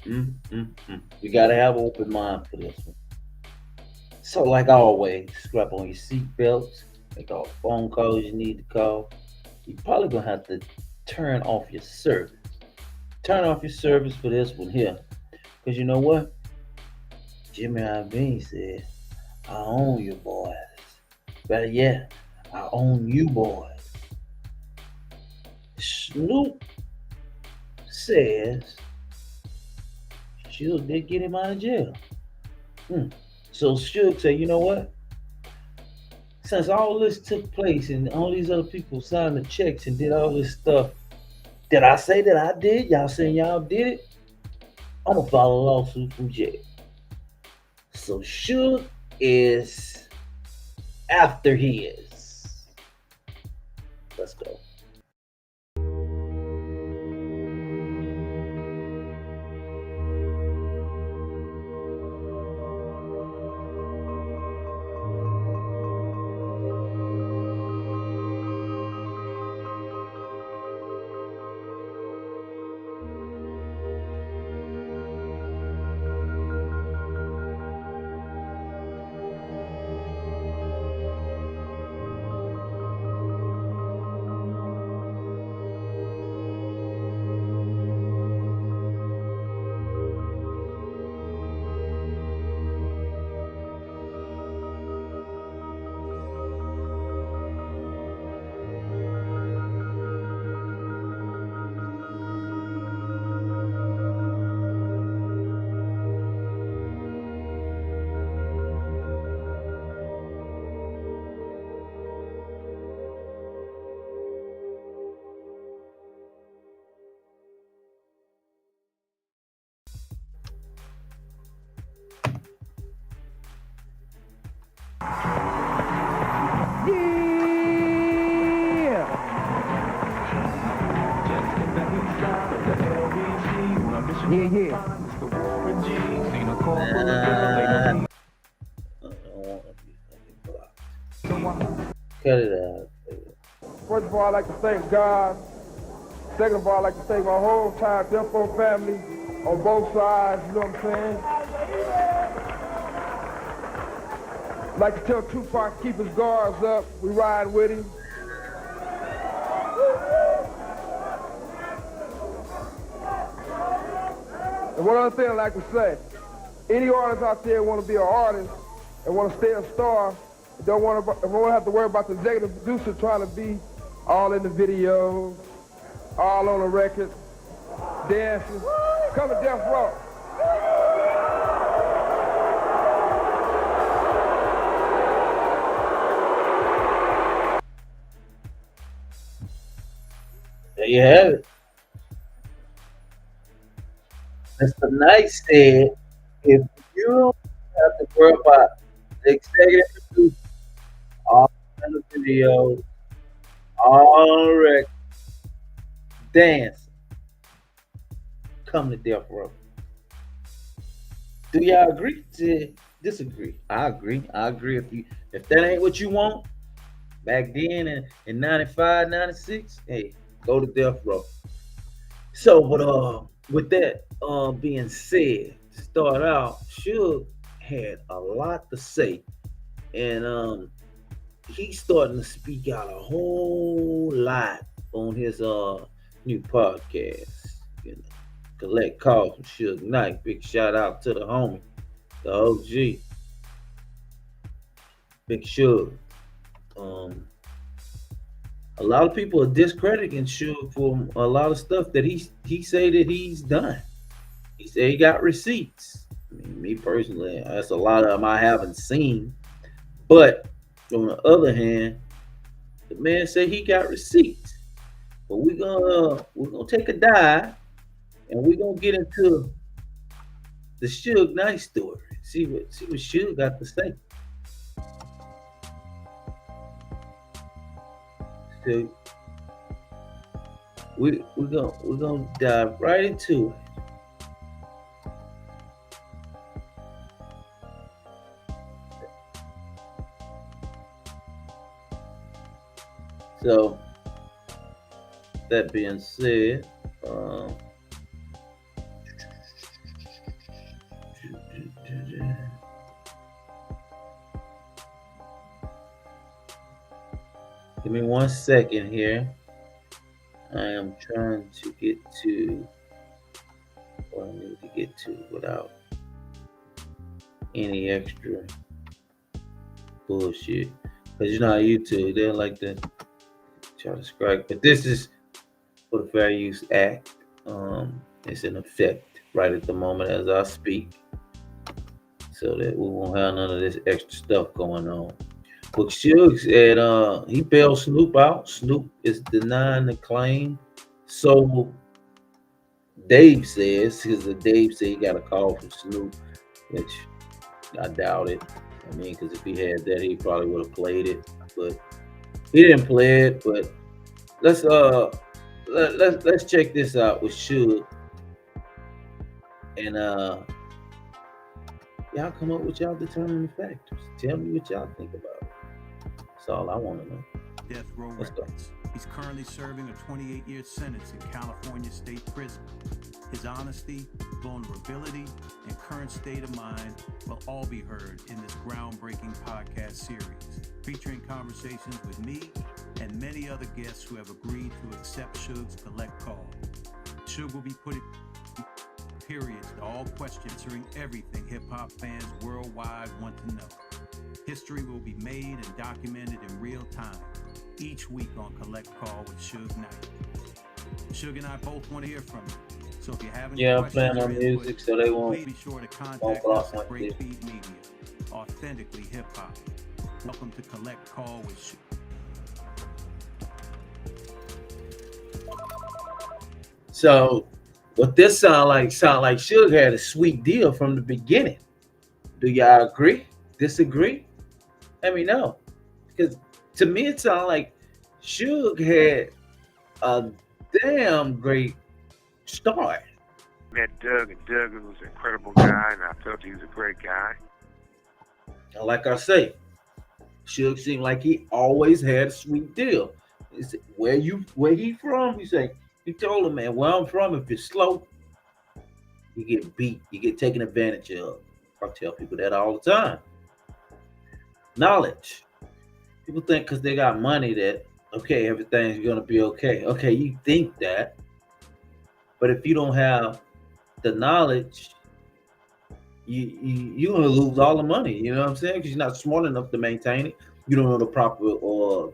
You gotta have an open mind for this one. So, like always, strap on your seatbelts, make all the phone calls you need to call. You're probably gonna have to turn off your service. Turn off your service for this one here. Because you know what? Jimmy Iovine said, I own you boys. Better yet, I own you boys. Snoop says Suge did get him out of jail. Hmm. So Suge said, you know what? Since all this took place and all these other people signed the checks and did all this stuff, did I say that I did? Y'all saying y'all did it? I'm gonna file a lawsuit from jail. So Suge is after his. Let's go. Nah, I don't want to be fucking blocked. Cut it out. First of all, I'd like to thank God. Second of all, I'd like to thank my whole entire Death Row family on both sides, you know what I'm saying? I'd like to tell Tupac to keep his guards up. We ride with him. And one other thing I'd like to say, any artist out there want to be an artist and want to stay a star, don't want to have to worry about the executive producer trying to be all in the videos, all on the record, dancing. Come to Death Row. There you have it. Mr. Knight said, if you don't have to worry about the executive producer, all in the videos, all on the record, dancing, come to Death Row. Do y'all agree to disagree? I agree. I agree. If that ain't what you want, back then in 95, 96, hey, go to Death Row. So, but with that being said, to start out, Suge had a lot to say, and he's starting to speak out a whole lot on his new podcast. You know, collect calls from Suge Knight. Big shout out to the homie, the OG, Big Suge. Um, a lot of people are discrediting Suge for a lot of stuff that he say that he's done. He said he got receipts. I mean, me personally, that's a lot of them I haven't seen. But on the other hand, the man said he got receipts. But we're gonna take a dive and we're gonna get into the Suge Knight story. See what Suge got to say. So we're gonna dive right into it. So that being said, um, Give me 1 second here. I am trying to get to what I need to get to without any extra bullshit. Because you know how YouTube, they like to try to strike. But this is for the Fair Use Act. It's in effect right at the moment as I speak. So that we won't have none of this extra stuff going on. But Suge said he bailed Snoop out. Snoop is denying the claim. So Dave says, because Dave said he got a call from Snoop, which I doubt it. I mean, because if he had that, he probably would have played it. But he didn't play it. But let's let's check this out with Suge and y'all come up with y'all determining factors. Tell me what y'all think about it. That's all I want to know. Death Row Let's go. Records. He's currently serving a 28-year sentence in California State Prison. His honesty, vulnerability, and current state of mind will all be heard in this groundbreaking podcast series, featuring conversations with me and many other guests who have agreed to accept Suge's collect call. Suge will be putting periods to all questions, answering everything hip-hop fans worldwide want to know. History will be made and documented in real time, each week on Collect Call with Suge Knight. Suge and I both want to hear from you. So if you have any I'm questions playing or on input, music so they please be sure to contact block us my at clip. Breakbeat Media, authentically hip-hop. Welcome to Collect Call with Suge. So what this sound like Suge had a sweet deal from the beginning. Do y'all agree? Disagree? Let me know. Because to me it sounded like Suge had a damn great start. Met Doug, and Doug was an incredible guy, and I felt he was a great guy. And like I say, Suge seemed like he always had a sweet deal. He said, where he from? He told him, man, where I'm from, if it's slow, you get beat, you get taken advantage of. I tell people that all the time. Knowledge. People think because they got money that okay, everything's gonna be okay. Okay, you think that, but if you don't have the knowledge, you're gonna lose all the money. You know what I'm saying? Because you're not smart enough to maintain it. You don't know the proper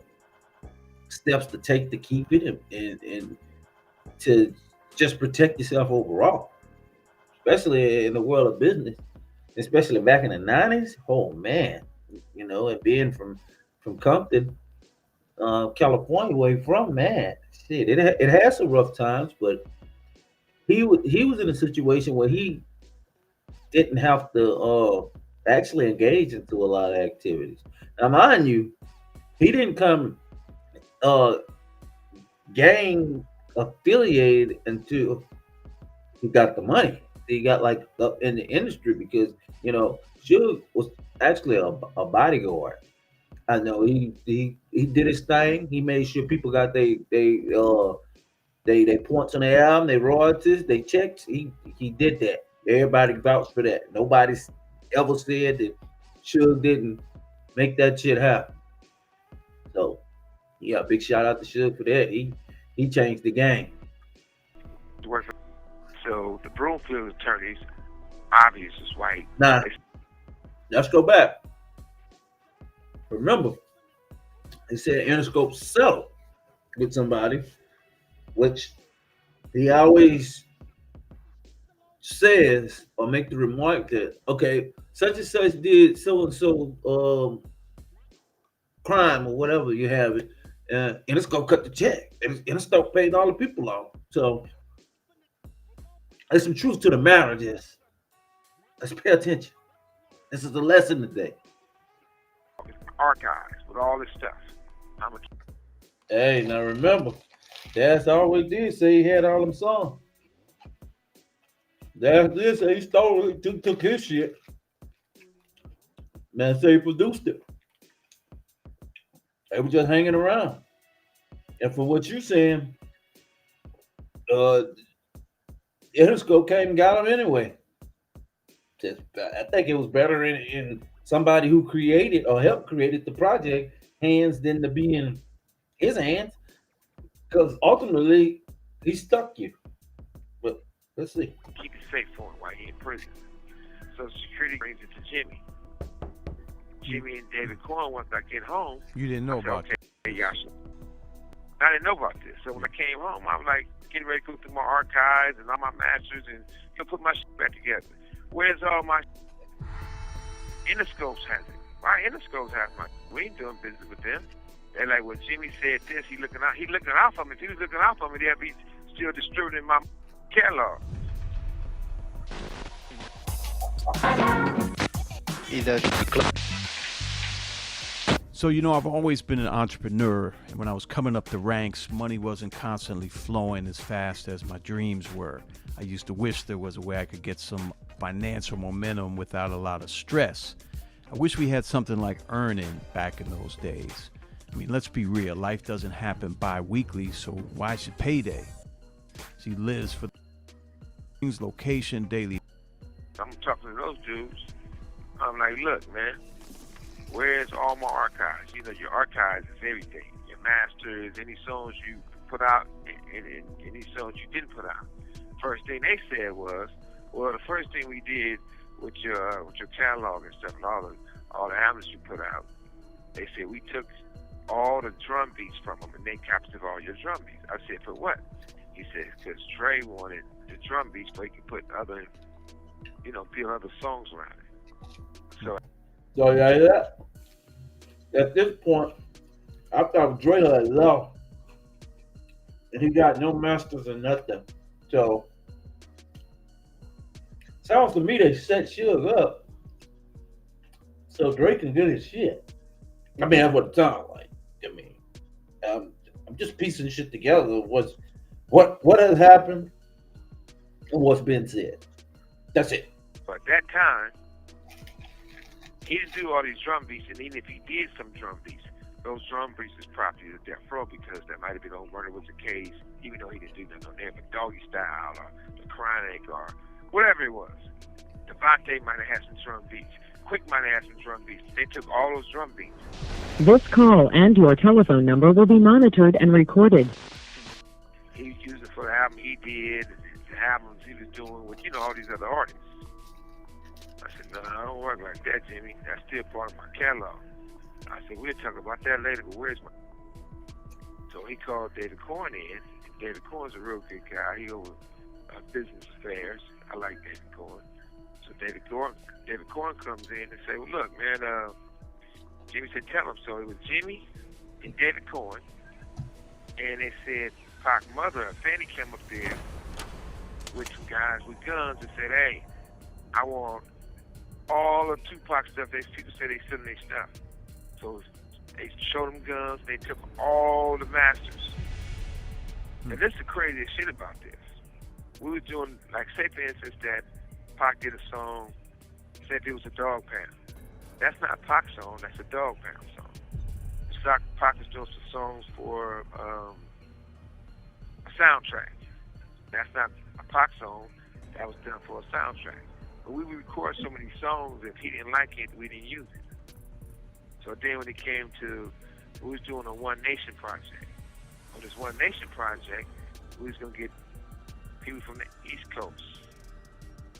steps to take to keep it and to just protect yourself overall, especially in the world of business, especially back in the '90s. Oh man, and being from Compton, California, where he from, man, shit, it has some rough times, but he was in a situation where he didn't have to actually engage into a lot of activities. Now, mind you, he didn't come uh, gang affiliated until he got the money. He got like up in the industry because Suge was actually a bodyguard. I know he did his thing. He made sure people got they points on their album, they royalties, they checks. He did that. Everybody vouched for that. Nobody's ever said that Suge didn't make that shit happen. So yeah, big shout out to Suge for that. He changed the game. So the Broomfield attorneys, obvious is white. Now let's go back. Remember, he said Interscope settled with somebody, which he always says or make the remark that okay, such and such did so and so crime or whatever you have it, and it's gonna cut the check, and it's gonna paid all the people off. So there's some truth to the matter. Just let's pay attention. This is the lesson today. Archives with all this stuff. Hey, now remember, Dad's always did say he had all them songs. Dad did say he stole it, took his shit. Man say he produced it. They were just hanging around. And for what you saying, uh, Interscope came and got him anyway. I think it was better in somebody who created or helped created the project hands than to be in his hands because ultimately he stuck you. But let's see. Keep it safe for him while he in prison. So security brings it to Jimmy. Jimmy and David Corn, once I get home, You didn't know I said, about okay, y'all should. I didn't know about this. So when I came home, I was like getting ready to go through my archives and all my masters and put my shit back together. Where's all my Interscopes has it? Why Interscopes has my? We ain't doing business with them. They're like, well, Jimmy said this. He looking out for me. If he was looking out for me, they'd be still distributing my catalog. So, I've always been an entrepreneur, and when I was coming up the ranks, money wasn't constantly flowing as fast as my dreams were. I used to wish there was a way I could get some financial momentum without a lot of stress. I wish we had something like earning back in those days. I mean, let's be real, life doesn't happen bi-weekly, so why should payday? She lives for things, location, daily. I'm talking to those dudes. I'm like, look, man, where's all my archives? Your archives is everything. Your masters, any songs you put out, and any songs you didn't put out. First thing they said was, well, the first thing we did with your catalog and stuff, and all the albums you put out, they said we took all the drum beats from them and they captured all your drum beats. I said, for what? He said, because Trey wanted the drum beats so he could put other, build other songs around it. So yeah, that. At this point, I thought Dre had left, and he got no masters or nothing. So sounds to me they set Suge up so Dre can get his shit. I mean, that's what it sounds like. I mean, I'm just piecing shit together. What has happened and what's been said. That's it. But at that time, he didn't do all these drum beats, and even if he did some drum beats, those drum beats is property of Death Row because that might have been on Murder Was the Case, even though he didn't do nothing on there, but Doggy Style or The Chronic or whatever it was. Devontae might have had some drum beats. Quick might have had some drum beats. They took all those drum beats. This call and your telephone number will be monitored and recorded. He was using for the album he did, the albums he was doing with, all these other artists. I said, no, I don't work like that, Jimmy. That's still part of my catalog. I said, we'll talk about that later, but where's my... So he called David Corn in. David Corn's a real good guy. He over business affairs. I like David Corn. So David Corn comes in and say, well, look, man, Jimmy said, tell him. So it was Jimmy and David Corn. And they said, Pac's mother, Fanny, came up there with some guys with guns and said, hey, I want all of Tupac stuff. People say they selling their stuff. So they showed them guns. They took all the masters. And this is the craziest shit about this. We were doing, like, say for instance that Pac did a song, said it was a Dog Pound. That's not a Pac song, that's a Dog Pound song. Pac was doing some songs for a soundtrack. That's not a Pac song, that was done for a soundtrack. But we would record so many songs, if he didn't like it, we didn't use it. So then when it came to, we was doing a One Nation project. On this One Nation project, we was going to get people from the East Coast,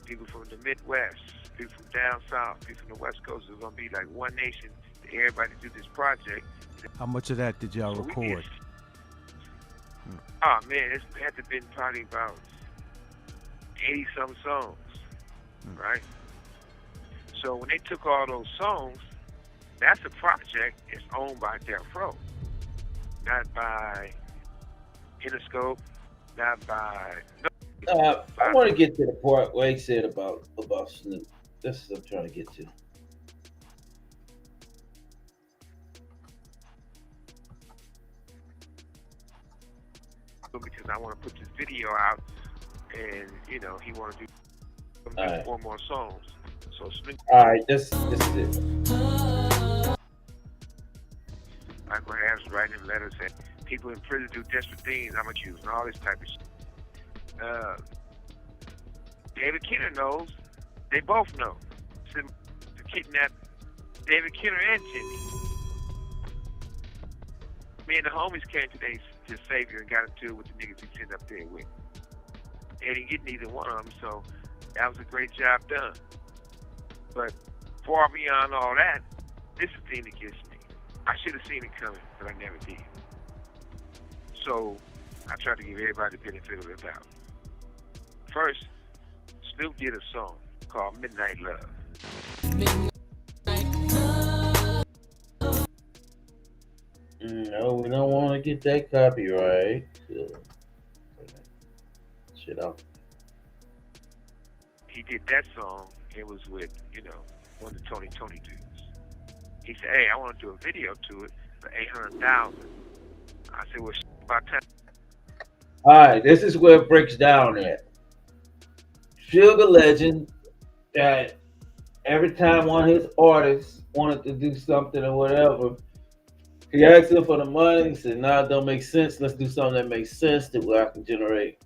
people from the Midwest, people from down south, people from the West Coast. It was going to be like One Nation to everybody do this project. How much of that did y'all record? Oh, man, it had to have been probably about 80-some songs, right? So when they took all those songs, that's a project that's owned by Death Row, not by Interscope, not by... I want to get to the part where he said about Snoop. This is what I'm trying to get to. Because I want to put this video out, and he want to do 4 more songs. So Snoop. All right, this is it. Michael Harris writing him letters saying people in prison do desperate things. I'm accused and all this type of shit. David Kenner knows. They both know. To kidnap David Kenner and Jimmy. Me and the homies came today to Savior and got into it with the niggas he sitting up there with. They didn't get neither one of them, so that was a great job done. But far beyond all that, this is the thing that gets me. I should have seen it coming, but I never did. So I tried to give everybody the benefit of the doubt. First, Snoop did a song called Midnight Love. No, we don't want to get that copyright. Shit out. He did that song. It was with, one of the Tony dudes. He said, hey, I want to do a video to it for $800,000. I said, well, about time. All right, this is where it breaks down at. Suge legend that every time one of his artists wanted to do something or whatever, he asked him for the money. He said, nah, it don't make sense. Let's do something that makes sense that where I can generate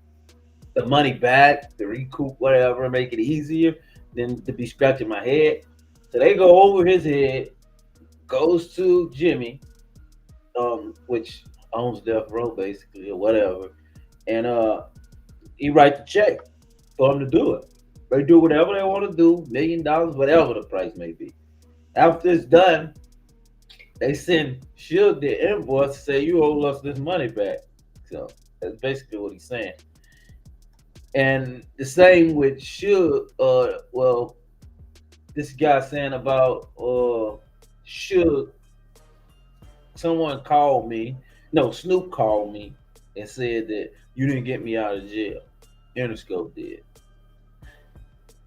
the money back, to recoup whatever, make it easier than to be scratching my head. So they go over his head, goes to Jimmy, which owns Death Row basically or whatever, and he writes the check for him to do it. They do whatever they want to do, $1 million, whatever the price may be. After it's done, they send Suge the invoice to say you owe us this money back. So that's basically what he's saying. And the same with Suge. Well, this guy saying about Suge. Someone called me. No, Snoop called me and said that you didn't get me out of jail. Interscope did.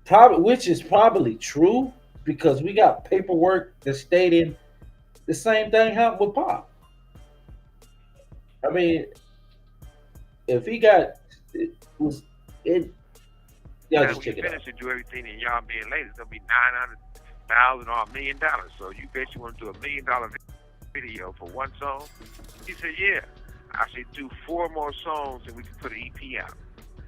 Probably, which is probably true because we got paperwork that's stating the same thing happened with Pop. I mean, if he got it was it. Y'all just check it out. Finish and do everything, and y'all being late, it's gonna be $900,000 or $1 million. So you basically want to do $1 million video for one song? He said, yeah. I said, do 4 more songs and we can put an EP out.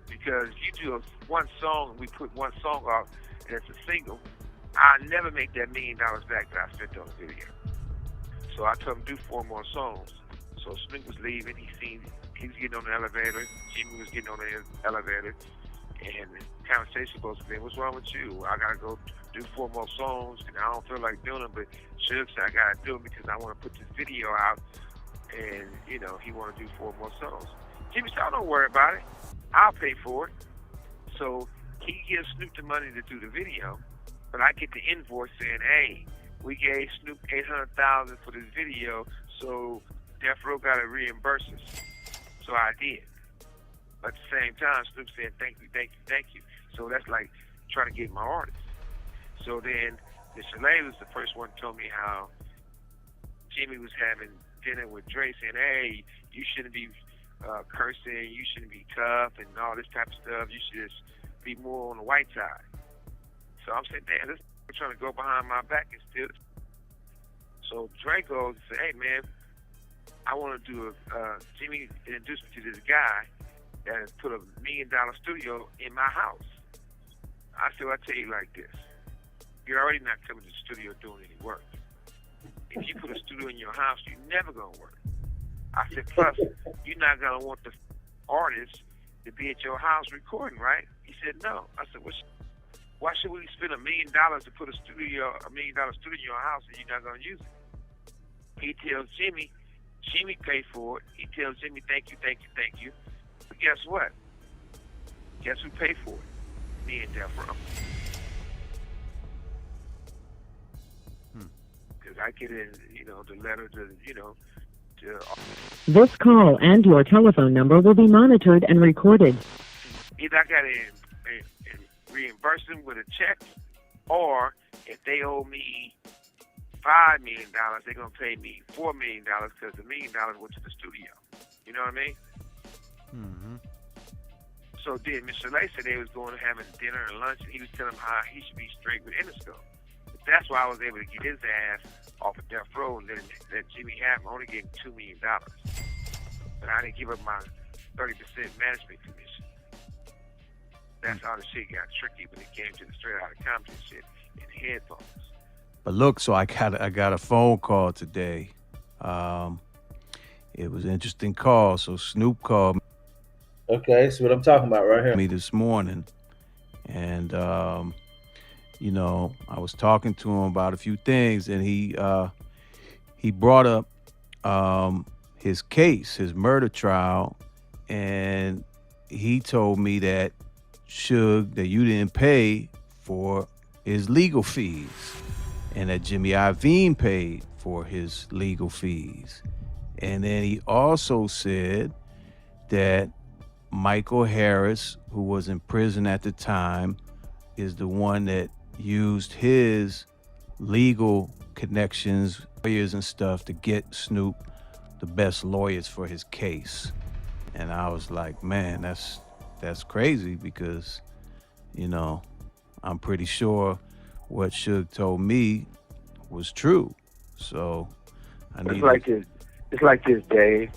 Because you do one song and we put one song out and it's a single, I'll never make that $1 million back that I spent on the video. So I told him do 4 more songs. So Snoop was leaving. He was getting on the elevator. Jimmy was getting on the elevator. And the conversation supposed to be, what's wrong with you? I got to go do 4 more songs and I don't feel like doing them. But Suge said I got to do them because I want to put this video out. And, he want to do 4 more songs. Jimmy said, don't worry about it. I'll pay for it. So he gives Snoop the money to do the video. But I get the invoice saying, hey, we gave Snoop $800,000 for this video, so Death Row got to reimburse us. So I did. But at the same time, Snoop said, thank you. So that's like trying to get my artist. So then, the Chalet was the first one to tell me how Jimmy was having dinner with Dre saying, hey, you shouldn't be cursing, you shouldn't be tough and all this type of stuff. You should just be more on the white side. So I'm saying, damn, this is trying to go behind my back and steal. So Dre goes and says, hey, man, I want to do Jimmy introduced me to this guy that has put $1 million studio in my house. I said, well, I tell you like this. You're already not coming to the studio doing any work. If you put a studio in your house, you're never going to work. I said, plus, you're not going to want the artist to be at your house recording, right? He said, no. I said, why should we spend $1 million to put $1 million studio in your house and you're not going to use it? He tells Jimmy paid for it. He tells Jimmy, thank you. But guess what? Guess who paid for it? Me and Death Row. Because I get in, the letter to. This call and your telephone number will be monitored and recorded. Either I got to reimburse them with a check, or if they owe me $5 million, they're going to pay me $4 million because the $1 million went to the studio. You know what I mean? Mm-hmm. So then Mr. Lay said they was going to having dinner and lunch, and he was telling him how he should be straight with Interscope. But that's why I was able to get his ass off of Death Row and let Jimmy have him. I only gave him $2 million. But I didn't give up my 30% management commission. That's how the shit got tricky when it came to the straight out of Compton shit and the headphones. But look, so I got a phone call today. it was an interesting call. So Snoop called Okay, that's what I'm talking about right here. me this morning, and I was talking to him about a few things, and he brought up his case, his murder trial, and he told me that Suge, that you didn't pay for his legal fees, and that Jimmy Iovine paid for his legal fees. And then he also said that Michael Harris, who was in prison at the time, is the one that used his legal connections, lawyers and stuff, to get Snoop the best lawyers for his case. And I was like, man, that's crazy, because, I'm pretty sure what Suge told me was true. So I need It's like this, Dave.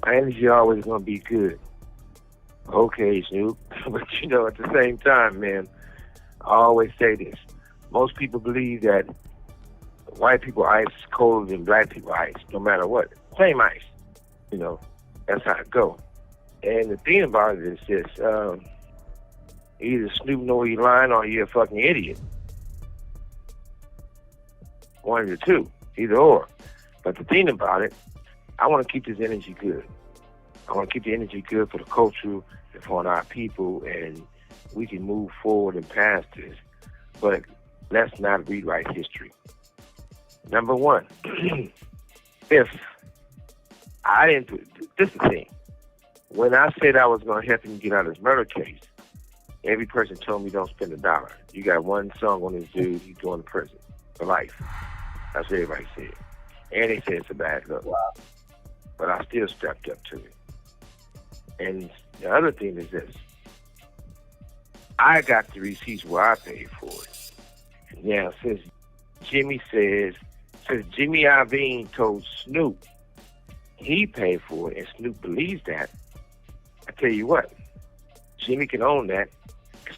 My energy always gonna be good. Okay, Snoop. But at the same time, man, I always say this. Most people believe that white people ice is colder than black people ice, no matter what. Same ice. That's how it go. And the thing about it is this, either Snoop know you lying or you're a fucking idiot. One of the two, either or. But the thing about it, I want to keep this energy good. I want to keep the energy good for the culture and for our people, and we can move forward and past this. But let's not rewrite history. Number one, if I didn't, this is the thing. When I said I was going to help him get out of his murder case, every person told me don't spend $1. You got one song on this dude, he's going to prison for life. That's what everybody said. And they said it's a bad look. Wow. But I still stepped up to it. And the other thing is this. I got the receipts where I paid for it. Now, since Jimmy Iovine told Snoop he paid for it, and Snoop believes that, I tell you what, Jimmy can own that,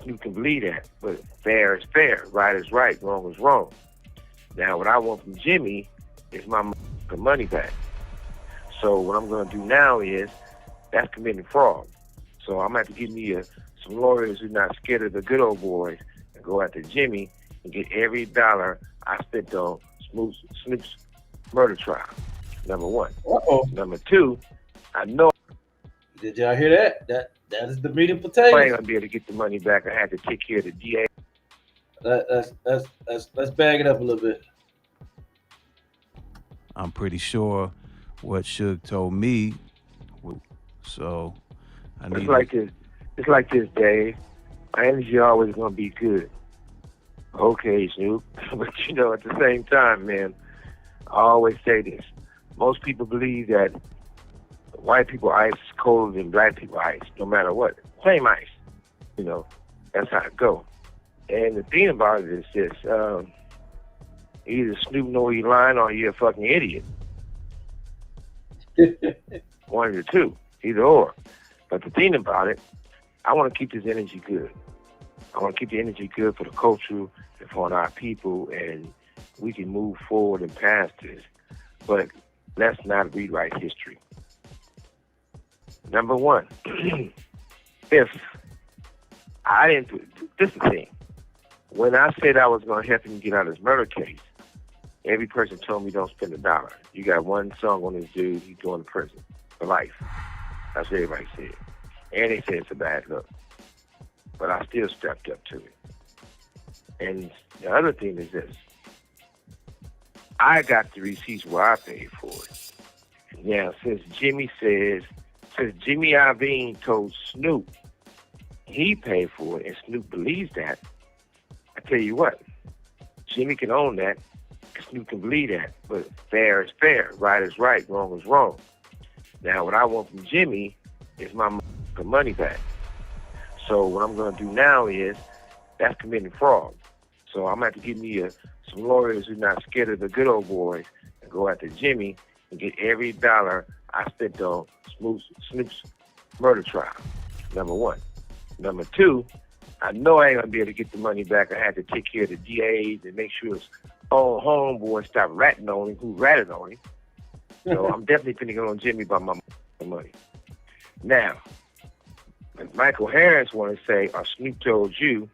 Snoop can believe that, but fair is fair, right is right, wrong is wrong. Now, what I want from Jimmy is my money back. So what I'm going to do now is, that's committing fraud. So I'm going to have to give me some lawyers who are not scared of the good old boys and go after Jimmy and get every dollar I spent on Snoop's murder trial. Number one. Uh-oh. Number two, I know. Did y'all hear that? That is the meat and potatoes. I ain't gonna be able to get the money back. I had to take care of the DA. Let's bag it up a little bit. I'm pretty sure what Suge told me. So I need. It's like this, Dave. My energy always gonna be good. Okay, Snoop. But at the same time, man, I always say this. Most people believe that white people ice is colder than black people ice, no matter what. Same ice. That's how it go. And the thing about it is this, either Snoop know you lying or you're a fucking idiot. One of the two, either or. But the thing about it, I want to keep this energy good. I want to keep the energy good for the culture and for our people, and we can move forward and past this. But let's not rewrite history. Number one, if I didn't, this is the thing. When I said I was going to help him get out of his murder case, every person told me don't spend $1. You got one song on this dude, he's going to prison for life. That's what everybody said. And they said it's a bad look. But I still stepped up to it. And the other thing is this. I got the receipts where I paid for it. Now, since Jimmy Iovine told Snoop he paid for it, and Snoop believes that, I tell you what, Jimmy can own that, Snoop can believe that, but fair is fair, right is right, wrong is wrong. Now, what I want from Jimmy is my money back. So what I'm going to do now is, that's committing fraud. So I'm going to have to give me some lawyers who are not scared of the good old boys and go after Jimmy and get every dollar I spent on Snoop's murder trial. Number one. Number two, I know I ain't going to be able to get the money back. I had to take care of the DAs and make sure his own homeboy stopped ratting on him, who ratted on him. So I'm definitely finna go on Jimmy about my money. Now, if Michael Harris want to say, or Snoop told you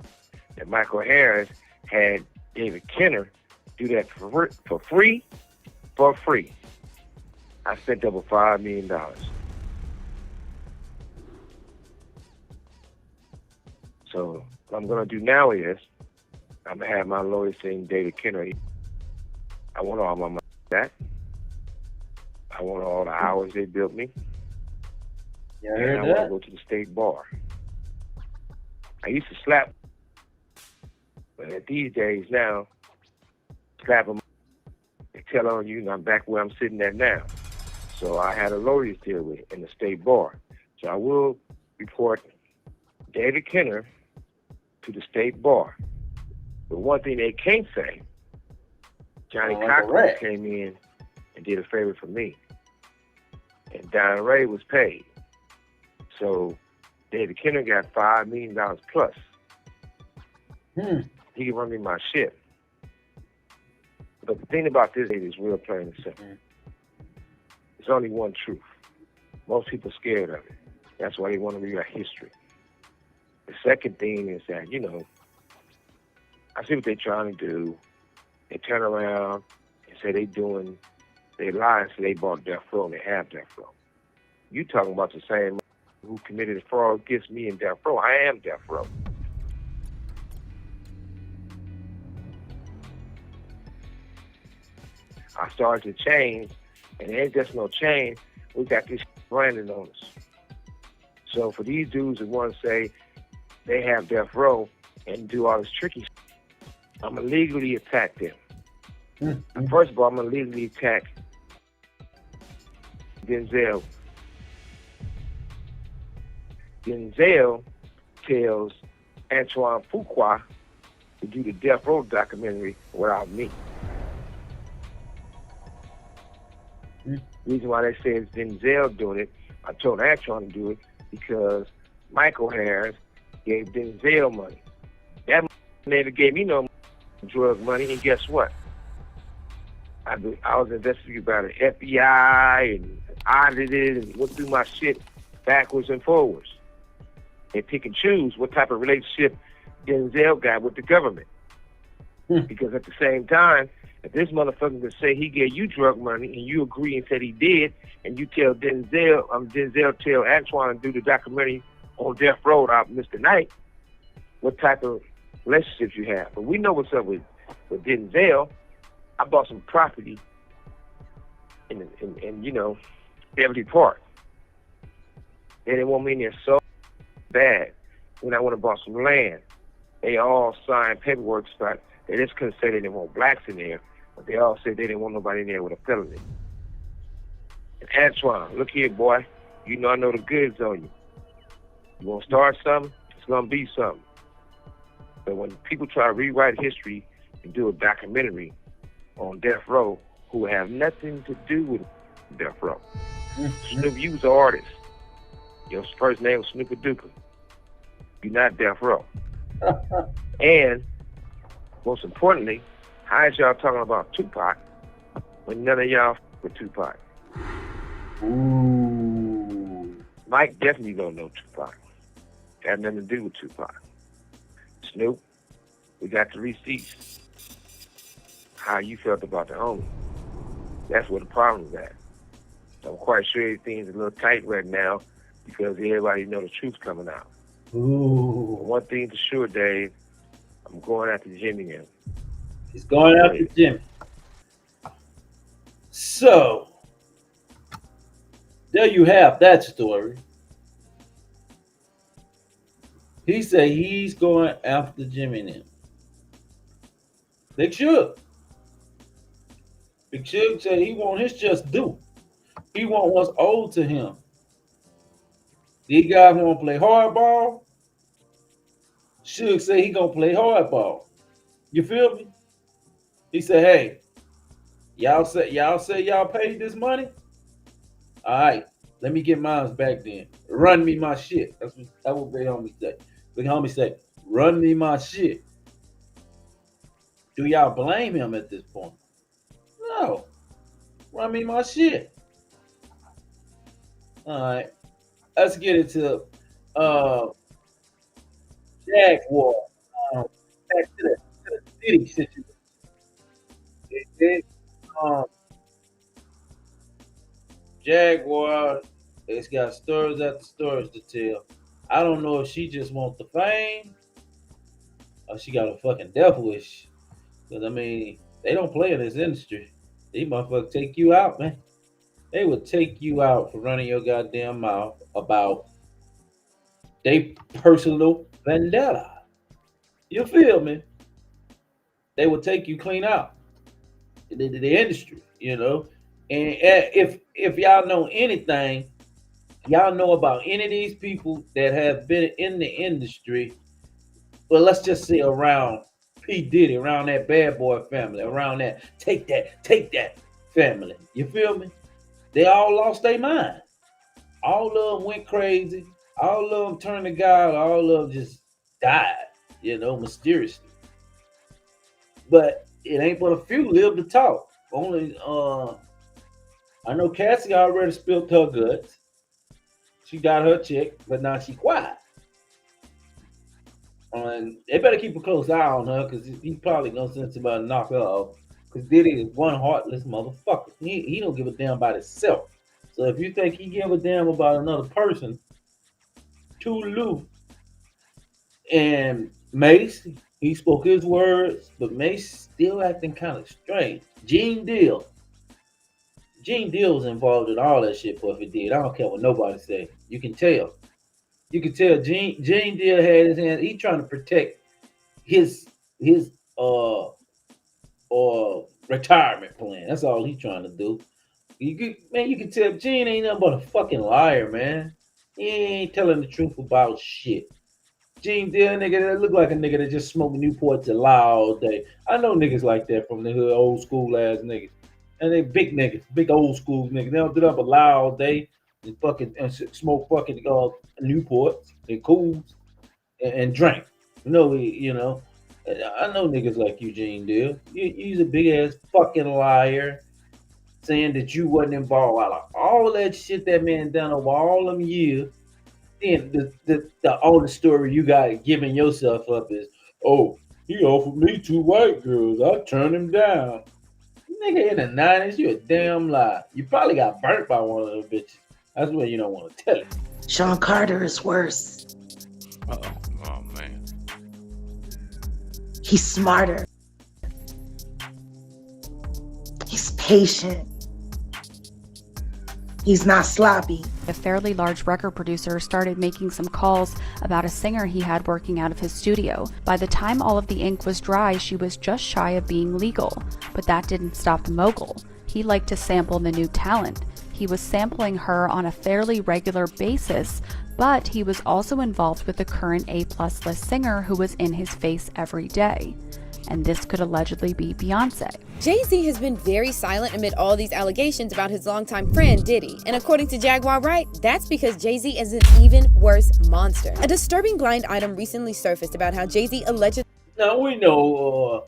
that Michael Harris had David Kenner do that for free, I spent over $5 million. So what I'm gonna do now is I'm gonna have my lawyer saying David Kenner. I want all my money back. I want all the hours they built me. Yeah, I And I heard want to that. go to the state bar. I used to slap, but at these days now, slap them, they tell on you, and I'm back where I'm sitting at now. So I had a lawyer to deal with in the state bar. So I will report David Kenner to the state bar. But one thing they can't say, Johnny Like a Cochran rat. came in and did a favor for me. And Don Ray was paid. So David Kenner got $5 million plus. He can run me my shit. But the thing about this is real plain and simple. There's only one truth. Most people are scared of it. That's why they want to rewrite history. The second thing is that, you know, I see what they're trying to do. They turn around and say they lie and say they bought Death Row and they have Death Row. You talking about the same who committed a fraud against me in Death Row. I am Death Row. I started to change, and it ain't just no change. We got this branding on us. So for these dudes that want to say they have Death Row and do all this tricky shit, I'm going to legally attack them. First of all, I'm going to legally attack Denzel. Denzel tells Antoine Fuqua to do the Death Row documentary without me. Reason why they say it's Denzel doing it, I told Antoine to do it because Michael Harris gave Denzel money. That never gave me no drug money, and guess what? I was investigated by the FBI and audited and went through my shit backwards and forwards. They pick and choose what type of relationship Denzel got with the government. Because at the same time, if this motherfucker can say he gave you drug money and you agree and said he did, and you tell Denzel tell Antoine to do the documentary on Death Row out Mr. Knight, what type of relationships you have. But we know what's up with Denzel. I bought some property in you know, Beverly Park. They didn't want me in there so bad. When I went and bought some land, they all signed paperwork so they just couldn't say they didn't want blacks in there, but they all said they didn't want nobody in there with a felony. And Antoine, look here, boy. You know I know the goods on you. You want to start something, it's going to be something. But when people try to rewrite history and do a documentary on Death Row who have nothing to do with Death Row. Snoop, you was an artist. Your first name was Snooper Duper. You're not Death Row. And most importantly, how is y'all talking about Tupac when none of y'all with Tupac? Ooh. Mike definitely don't know Tupac. Got nothing to do with Tupac. Snoop, we got the receipts. How you felt about the homie. That's where the problem's at. I'm quite sure everything's a little tight right now because everybody know the truth's coming out. Ooh. One thing's for sure, Dave, I'm going after Jimmy now. He's going after Jimmy. So, there you have that story. He said he's going after Jimmy now. Big Suge. Big Suge said he want his just due. He want what's owed to him. These guys want to play hardball. Suge said he gonna play hardball. You feel me? He said, "Hey, y'all say y'all paid this money. All right, let me get mine back then. Run me my shit." That's what Big Homie said. Big Homie said, "Run me my shit." Do y'all blame him at this point? No. Run me my shit. All right, let's get into uh Jaguar. Um, Back to the city situation. It, um, Jaguar, it's got stories after stories to tell. I don't know if she just wants the fame or she got a fucking death wish. Because, I mean, they don't play in this industry. These motherfuckers take you out, man. They would take you out for running your goddamn mouth about they personal vendetta. You feel me? They would take you clean out the industry, you know. And if y'all know anything, y'all know about any of these people that have been in the industry, well, let's just say around P. Diddy, around that bad boy family, around that take that family. You feel me? They all lost their mind. All of them went crazy. All of them turned to God. All of them just died, mysteriously. But it ain't but a few live to talk. Only I know Cassie already spilled her guts. She got her check, but now she quiet. And they better keep a close eye on her because he probably gonna send somebody to knock her off. Because Diddy is one heartless motherfucker. He don't give a damn about himself. So if you think he give a damn about another person, Tulu and Mace, he spoke his words, but Mace still acting kind of strange. Gene Deal was involved in all that shit Puffy did. I don't care what nobody say. You can tell. You can tell Gene Deal had his hands. He trying to protect his retirement plan. That's all he trying to do. You can tell Gene ain't nothing but a fucking liar, man. He ain't telling the truth about shit. Gene Deal nigga that look like a nigga that just smoked Newport to lie all day. I know niggas like that from the hood, old school ass niggas. And they big niggas, big old school niggas. They don't do that but lie all day and fucking and smoke fucking Newports and cools and drink. I know niggas like you, Gene Deal. You's a big ass fucking liar, saying that you wasn't involved out of all that shit that man done over all them years. Then the only story you got giving yourself up is, oh, he offered me two white girls. I turned him down. Nigga in the 90s, you a damn lie. You probably got burnt by one of those bitches. That's what you don't want to tell it. Sean Carter is worse. Uh-oh. Oh, man. He's smarter. He's patient. He's not sloppy. A fairly large record producer started making some calls about a singer he had working out of his studio. By the time all of the ink was dry, she was just shy of being legal. But that didn't stop the mogul. He liked to sample the new talent. He was sampling her on a fairly regular basis, but he was also involved with the current A-plus list singer who was in his face every day. And this could allegedly be Beyonce. Jay-Z has been very silent amid all these allegations about his longtime friend Diddy. And according to Jaguar Wright, that's because Jay-Z is an even worse monster. A disturbing blind item recently surfaced about how Jay-Z allegedly... Now we know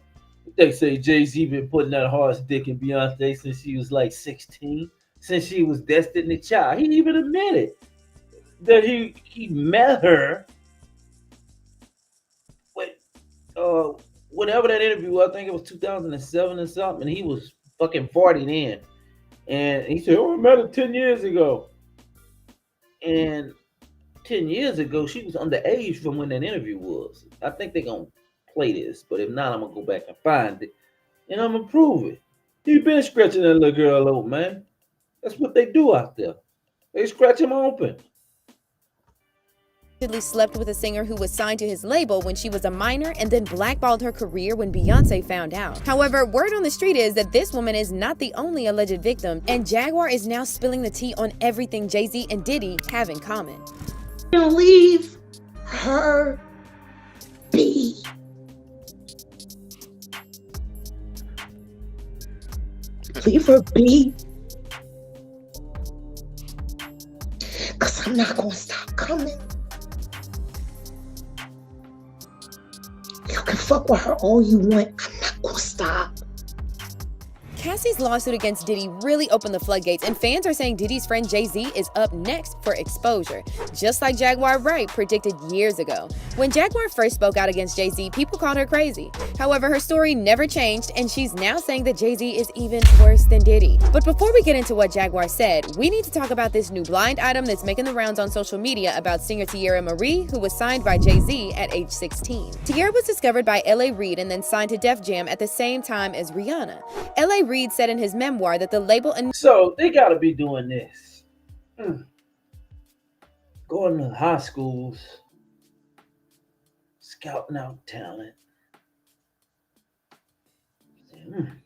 they say Jay-Z been putting that horse dick in Beyonce since she was like 16, since she was Destiny Child. He even admitted that he met her with whenever that interview was. I think it was 2007 or something, and he was fucking 40 then. And he said, oh, I met her 10 years ago. And 10 years ago, she was underage from when that interview was. I think they're going to play this, but if not, I'm going to go back and find it. And I'm going to prove it. He been scratching that little girl open, man. That's what they do out there. They scratch him open. slept with a singer who was signed to his label when she was a minor and then blackballed her career when Beyonce found out. However, word on the street is that this woman is not the only alleged victim, and Jaguar is now spilling the tea on everything Jay-Z and Diddy have in common. Leave her be. Leave her be. Cause I'm not gonna stop coming. You can fuck with her all you want. I'm not gonna stop. Cassie's lawsuit against Diddy really opened the floodgates, and fans are saying Diddy's friend Jay-Z is up next for exposure, just like Jaguar Wright predicted years ago. When Jaguar first spoke out against Jay-Z, people called her crazy. However, her story never changed, and she's now saying that Jay-Z is even worse than Diddy. But before we get into what Jaguar said, we need to talk about this new blind item that's making the rounds on social media about singer Tierra Marie, who was signed by Jay-Z at age 16. Tierra was discovered by L.A. Reid and then signed to Def Jam at the same time as Rihanna. L.A. Reid said in his memoir that the label So they gotta be doing this. Going to high schools, scouting out talent. I'm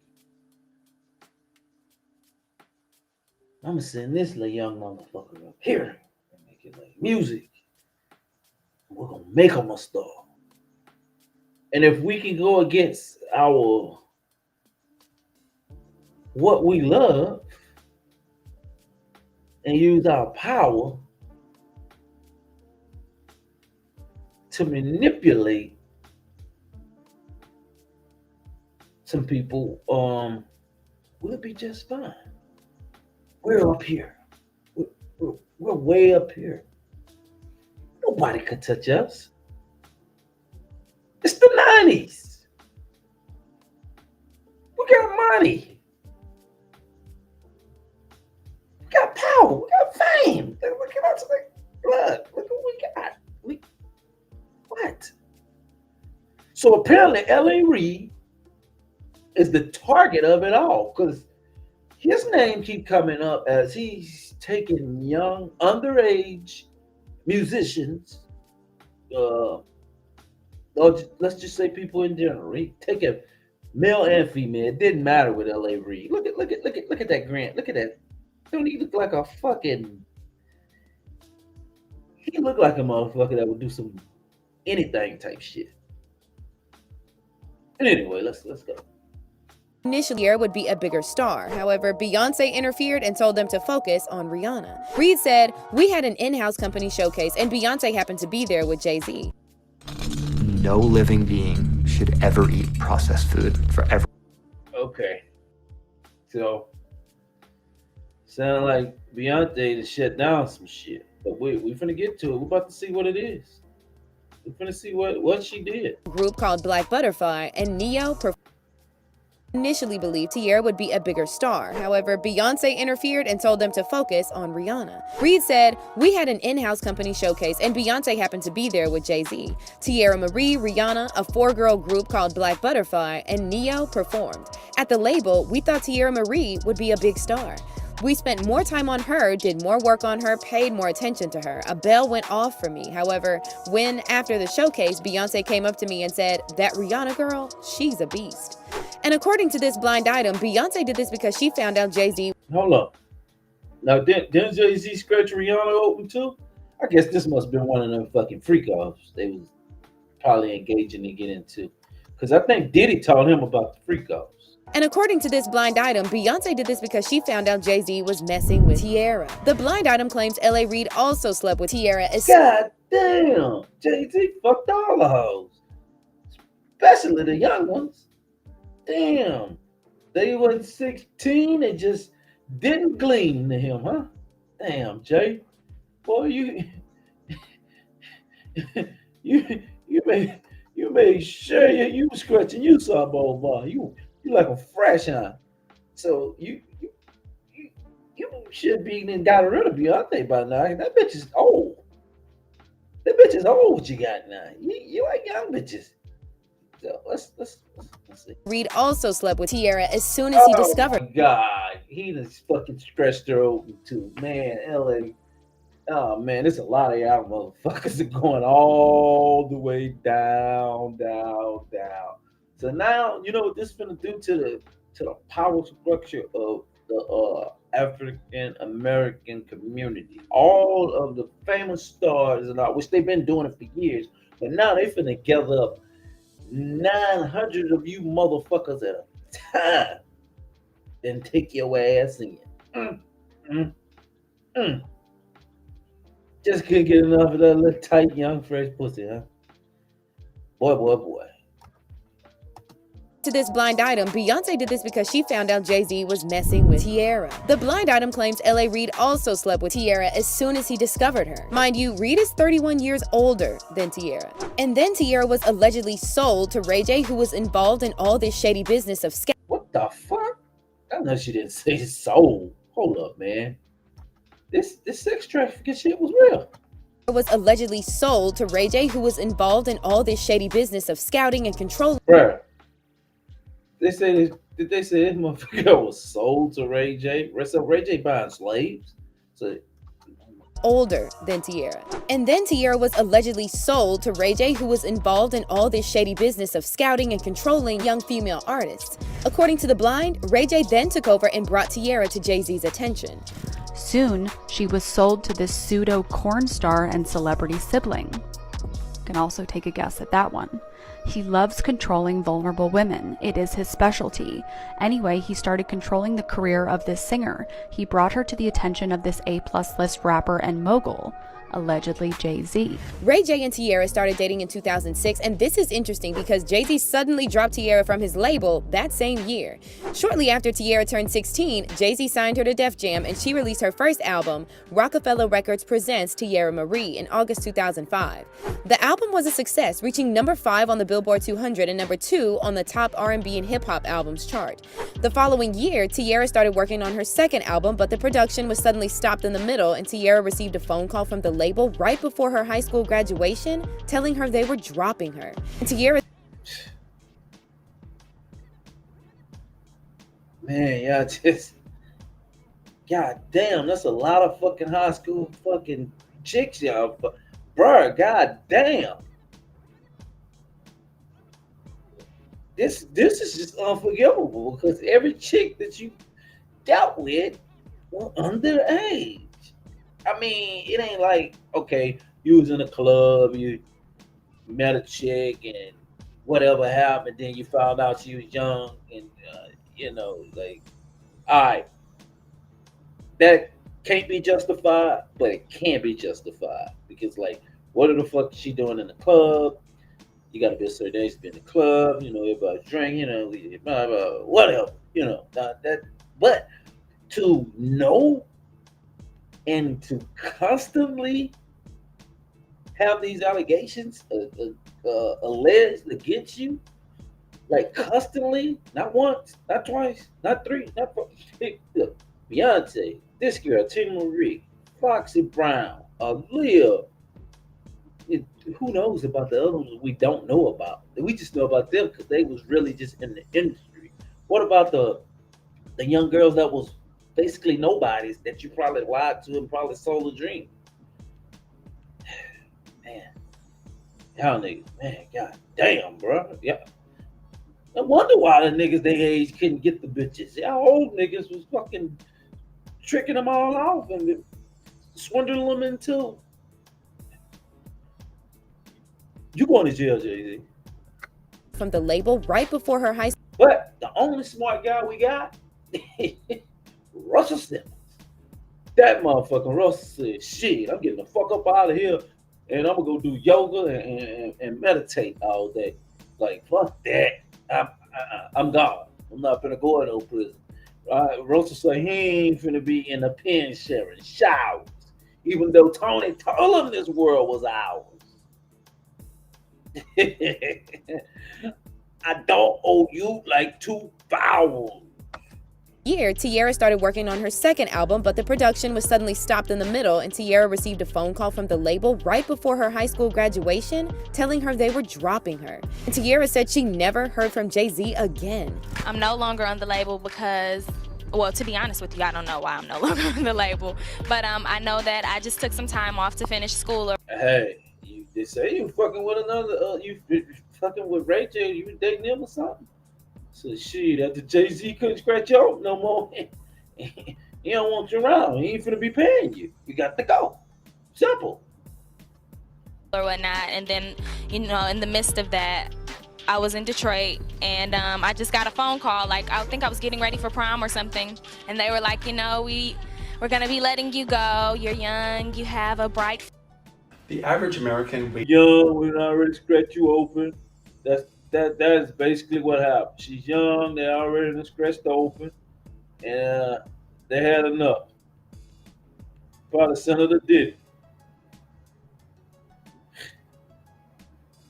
gonna send this little young motherfucker up here and make it like music. We're gonna make him a star. And if we can go against our what we love and use our power to manipulate some people, we'll be just fine. We're up here. We're way up here. Nobody could touch us. It's the 90s. We got money. We got power. We got fame. Look at us. Look what we got. What? So apparently L.A. Reid is the target of it all, because his name keep coming up as he's taking young, underage musicians, or let's just say people in general. He taking male and female. It didn't matter with L.A. Reid. Look at that Grant. Look at that. Don't he look like a fucking? He look like a motherfucker that would do some anything type shit. And anyway, let's go. initially Tierra would be a bigger star. However, Beyonce interfered and told them to focus on Rihanna. Reid said, "We had an in-house company showcase and Beyonce happened to be there with Jay-Z." No living being should ever eat processed food forever. Okay. So, sound like Beyonce to shut down some shit. But we finna get to it. We're about to see what it is. We're finna see what she did. Group called Black Butterfly and Neo initially believed Tierra would be a bigger star. However, Beyonce interfered and told them to focus on Rihanna. Reid said, "We had an in-house company showcase and Beyonce happened to be there with Jay-Z. Tierra Marie, Rihanna, a 4-girl group called Black Butterfly, and Neo performed. At the label, we thought Tierra Marie would be a big star. We spent more time on her, did more work on her, paid more attention to her. A bell went off for me. However, when, after the showcase, Beyonce came up to me and said, 'That Rihanna girl, she's a beast.'" And according to this blind item, Beyonce did this because she found out Jay-Z. Hold up. Now, didn't Jay-Z scratch Rihanna open too? I guess this must have been one of them fucking freak offs they was probably engaging to get into. Because I think Diddy told him about the freak offs. And according to this blind item, Beyonce did this because she found out Jay-Z was messing with Tierra. The blind item claims L.A. Reid also slept with Tierra. God damn, Jay-Z fucked all the hoes, especially the young ones. Damn, they were 16 and just didn't gleam to him, huh? Damn, Jay, boy, you made sure you was scratching you some old boy. You like a fresh huh? So you should be and got rid of Beyonce by now. That bitch is old. That bitch is old. What you got now? You like young bitches. So let's see. Reid also slept with Tierra as soon as he discovered. Oh my God, he just fucking stretched her open too, man. LA. Oh man, there's a lot of y'all motherfuckers that going all the way down. So now you know what this is gonna do to the power structure of the African American community. All of the famous stars and all, which they've been doing it for years, but now they finna gather up 900 of you motherfuckers at a time and take your ass in. Just couldn't get enough of that little tight, young, fresh pussy, huh? Boy. To this blind item, Beyonce did this because she found out Jay-Z was messing with Tierra. The blind item claims L.A. Reid also slept with Tierra as soon as he discovered her. Mind you, Reid is 31 years older than Tierra. And then Tierra was allegedly sold to Ray J, who was involved in all this shady business of scam. What the fuck? I know she didn't say soul. Hold up, man. This sex trafficking shit was real. Was allegedly sold to Ray J, who was involved in all this shady business of scouting and controlling. Bruh. Did they say this motherfucker was sold to Ray J? So Ray J buying slaves? So Older than Tierra. And then Tierra was allegedly sold to Ray J, who was involved in all this shady business of scouting and controlling young female artists. According to The Blind, Ray J then took over and brought Tierra to Jay-Z's attention. Soon, she was sold to this pseudo corn star and celebrity sibling. You can also take a guess at that one. He loves controlling vulnerable women. It is his specialty. Anyway, he started controlling the career of this singer. He brought her to the attention of this A-plus list rapper and mogul, allegedly Jay-Z. Ray J and Tierra started dating in 2006, and this is interesting because Jay-Z suddenly dropped Tierra from his label that same year. Shortly after Tierra turned 16, Jay-Z signed her to Def Jam, and she released her first album, Rockefeller Records Presents Tierra Marie, in August 2005. The album was a success, reaching number 5 on the Billboard 200 and number 2 on the top R&B and hip-hop albums chart. The following year, Tierra started working on her second album, but the production was suddenly stopped in the middle, and Tierra received a phone call from the label right before her high school graduation, telling her they were dropping her. And Tierra... man, y'all just... God damn, that's a lot of fucking high school fucking chicks, y'all. Bruh, god damn. This is just unforgivable because every chick that you dealt with was underage. I mean, it ain't like, okay, you was in a club, you met a chick and whatever happened, then you found out she was young and, like, all right, that can't be justified, but it can be justified because, like, what the fuck is she doing in the club? You got to be a certain age to be in the club, everybody drink, blah, blah, whatever, but to know and to constantly have these allegations alleged against you, like constantly, not once, not twice, not three, not four. Look, Beyonce, this girl, Tina Marie, Foxy Brown, Aaliyah. Who knows about the other ones we don't know about? We just know about them because they was really just in the industry. What about the young girls that was basically nobodies that you probably lied to and probably sold a dream? Man, y'all niggas, man, god damn, bro. Yeah. No wonder why the niggas they age couldn't get the bitches. Y'all old niggas was fucking tricking them all off and swindling them into. You going to jail, Jay-Z. From the label right before her high school. But the only smart guy we got, Russell Simmons. That motherfucking Russell said, shit, I'm getting the fuck up out of here and I'm gonna go do yoga and meditate all day. Like, fuck that. I'm gone. I'm not gonna go in no prison. Russell said he ain't finna be in the pen sharing showers, even though Tony told him this world was ours. I don't owe you like 2 vowels. Year, Tierra started working on her second album, but the production was suddenly stopped in the middle, and Tierra received a phone call from the label right before her high school graduation, telling her they were dropping her. And Tierra said she never heard from Jay-Z again. I'm no longer on the label because, well, to be honest with you, I don't know why I'm no longer on the label, but I know that I just took some time off to finish school. Hey, they say you fucking with another, you fucking with Ray J, you was dating him or something? So shit, after Jay-Z couldn't scratch you out no more, he don't want you around. He ain't finna be paying you. You got to go. Simple. Or whatnot, and then, in the midst of that, I was in Detroit, and I just got a phone call. Like, I think I was getting ready for prom or something, and they were like, we're gonna be letting you go. You're young. You have a bright. The average American. Young, we already scratch you open. that is basically what happened. She's young. They already done scratched open, and they had enough. Probably Senator did.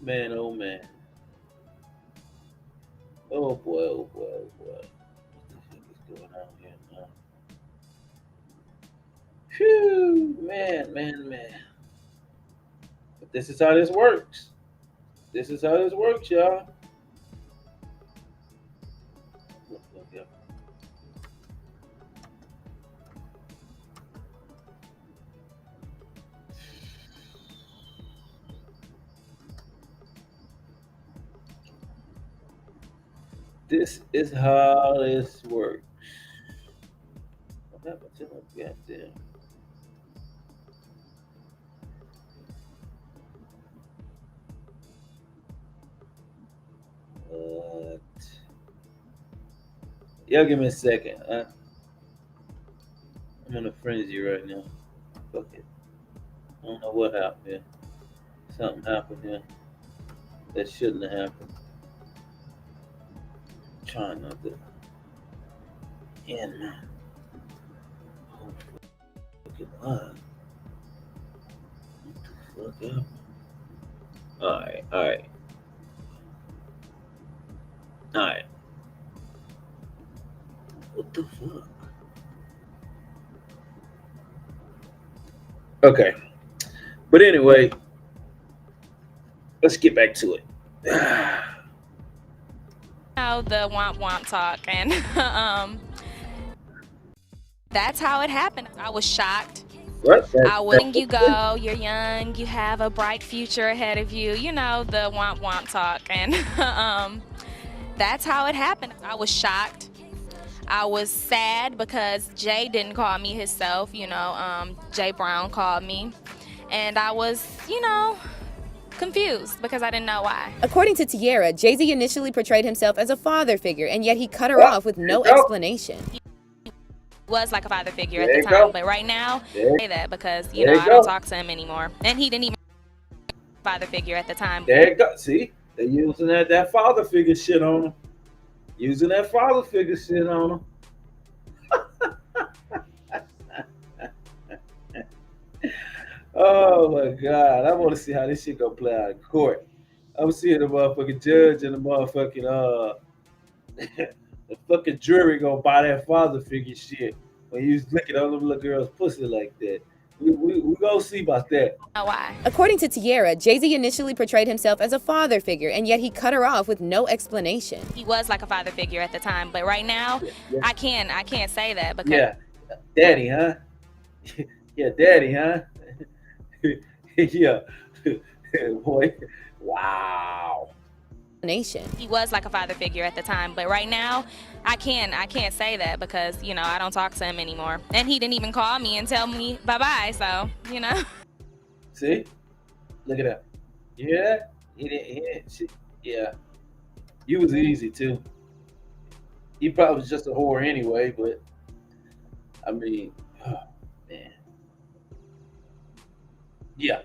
Man, oh man. Oh boy, oh boy, oh boy. What the fuck is going on here now? Phew, man, man, man. But this is how this works. This is how this works, y'all. Look, look, yeah. This is how this works. What happened to my goddamn? What? Y'all give me a second. I'm in a frenzy right now. Fuck it. I don't know what happened here. Something happened here that shouldn't have happened. Trying not to end my whole fucking life. What the fuck up? Alright, alright. Alright. What the fuck? Okay. But anyway, let's get back to it. Now the womp womp talk, and that's how it happened. I was shocked. What? I wouldn't you go, you're young, you have a bright future ahead of you, you know, the womp womp talk, and that's how it happened. I was shocked. I was sad because Jay didn't call me himself, you know, Jay Brown called me, and I was, you know, confused because I didn't know why. According to Tierra, Jay-Z initially portrayed himself as a father figure, and yet he cut her off with no explanation. He was like a father figure There at you the time, go. but right now, There- I say that because, you there know, you I don't go. talk to him anymore. And he didn't even father figure at the time. There you go. See? They're using that father figure shit on them. Using that father figure shit on them. Oh my god. I want to see how this shit gonna play out in court. I'm seeing the motherfucking judge and the motherfucking the fucking jury gonna buy that father figure shit when you looking at them little girls' pussy like that. We gonna see about that. Why? According to Tierra, Jay-Z initially portrayed himself as a father figure, and yet he cut her off with no explanation. He was like a father figure at the time, but right now, Yeah. I can't say that because Yeah. Daddy, huh? Yeah, daddy, huh? Yeah. Boy. Wow. he was like a father figure at the time, but right now, I can't say that because, you know, I don't talk to him anymore. And he didn't even call me and tell me bye-bye, so, you know. See? Look at that. You hear that? He didn't she, yeah. You was easy too. He probably was just a whore anyway, but I mean, oh, man. Yeah.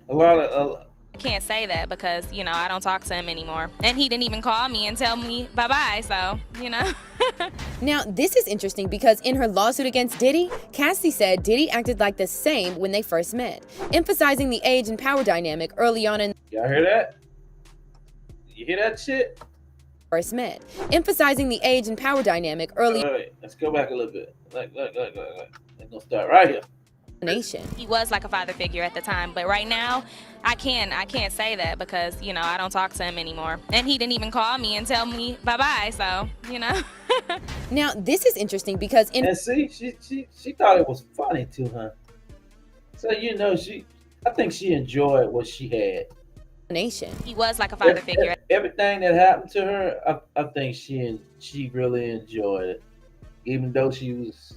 I can't say that because, you know, I don't talk to him anymore. And he didn't even call me and tell me bye-bye, so, you know. Now, this is interesting because in her lawsuit against Diddy, Cassie said Diddy acted like the same when they first met, emphasizing the age and power dynamic early on in Y'all hear that? You hear that shit? first met, emphasizing the age and power dynamic early All right, let's go back a little bit. Look. Let's go start right here. nation. He was like a father figure at the time, but right now, I can't say that because, you know, I don't talk to him anymore. And he didn't even call me and tell me bye-bye, so, you know. Now, this is interesting because in And see, she thought it was funny to her. So you know, I think she enjoyed what she had. nation. He was like a father figure. Everything that happened to her, I think she really enjoyed it, even though she was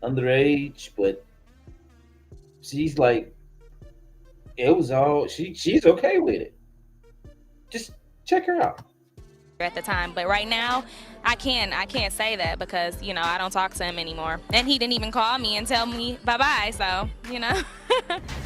underage. But she's like, it was all she's okay with it. Just check her out. At the time, but right now, I can't say that because, you know, I don't talk to him anymore. And he didn't even call me and tell me bye-bye, so, you know.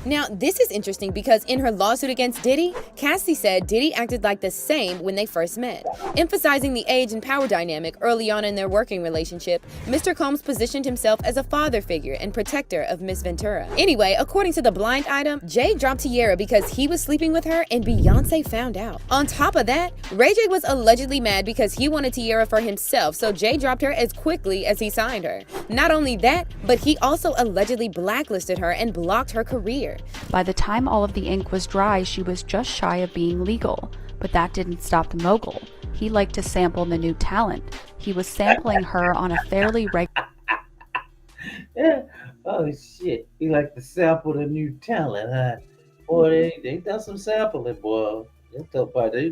Now, this is interesting because in her lawsuit against Diddy, Cassie said Diddy acted like the same when they first met. Emphasizing the age and power dynamic early on in their working relationship, Mr. Combs positioned himself as a father figure and protector of Miss Ventura. Anyway, according to the blind item, Jay dropped Tierra because he was sleeping with her and Beyonce found out. On top of that, Ray J was allegedly mad because he wanted Tierra for himself, so Jay dropped her as quickly as he signed her. Not only that, but he also allegedly blacklisted her and blocked her career. By the time all of the ink was dry, she was just shy of being legal. But that didn't stop the mogul. He liked to sample the new talent. He was sampling her on a fairly regular... Yeah. Oh, shit. He liked to sample the new talent, huh? Boy, they done some sampling, boy. They talk about they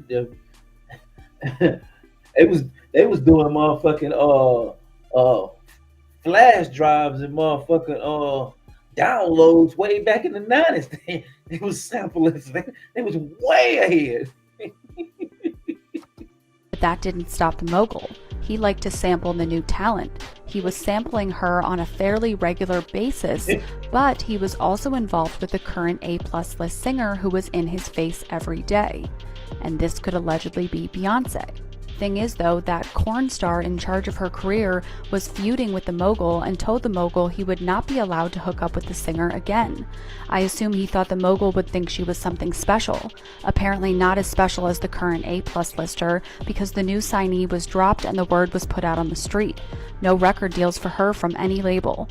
they was doing motherfucking flash drives and motherfucking downloads way back in the 90s. They was sampling. They was way ahead. But that didn't stop the mogul. He liked to sample the new talent. He was sampling her on a fairly regular basis, but he was also involved with the current A+ list singer who was in his face every day. And this could allegedly be Beyonce. Thing is though, that corn star in charge of her career was feuding with the mogul and told the mogul he would not be allowed to hook up with the singer again. I assume he thought the mogul would think she was something special. Apparently not as special as the current A+ lister, because the new signee was dropped and the word was put out on the street. No record deals for her from any label.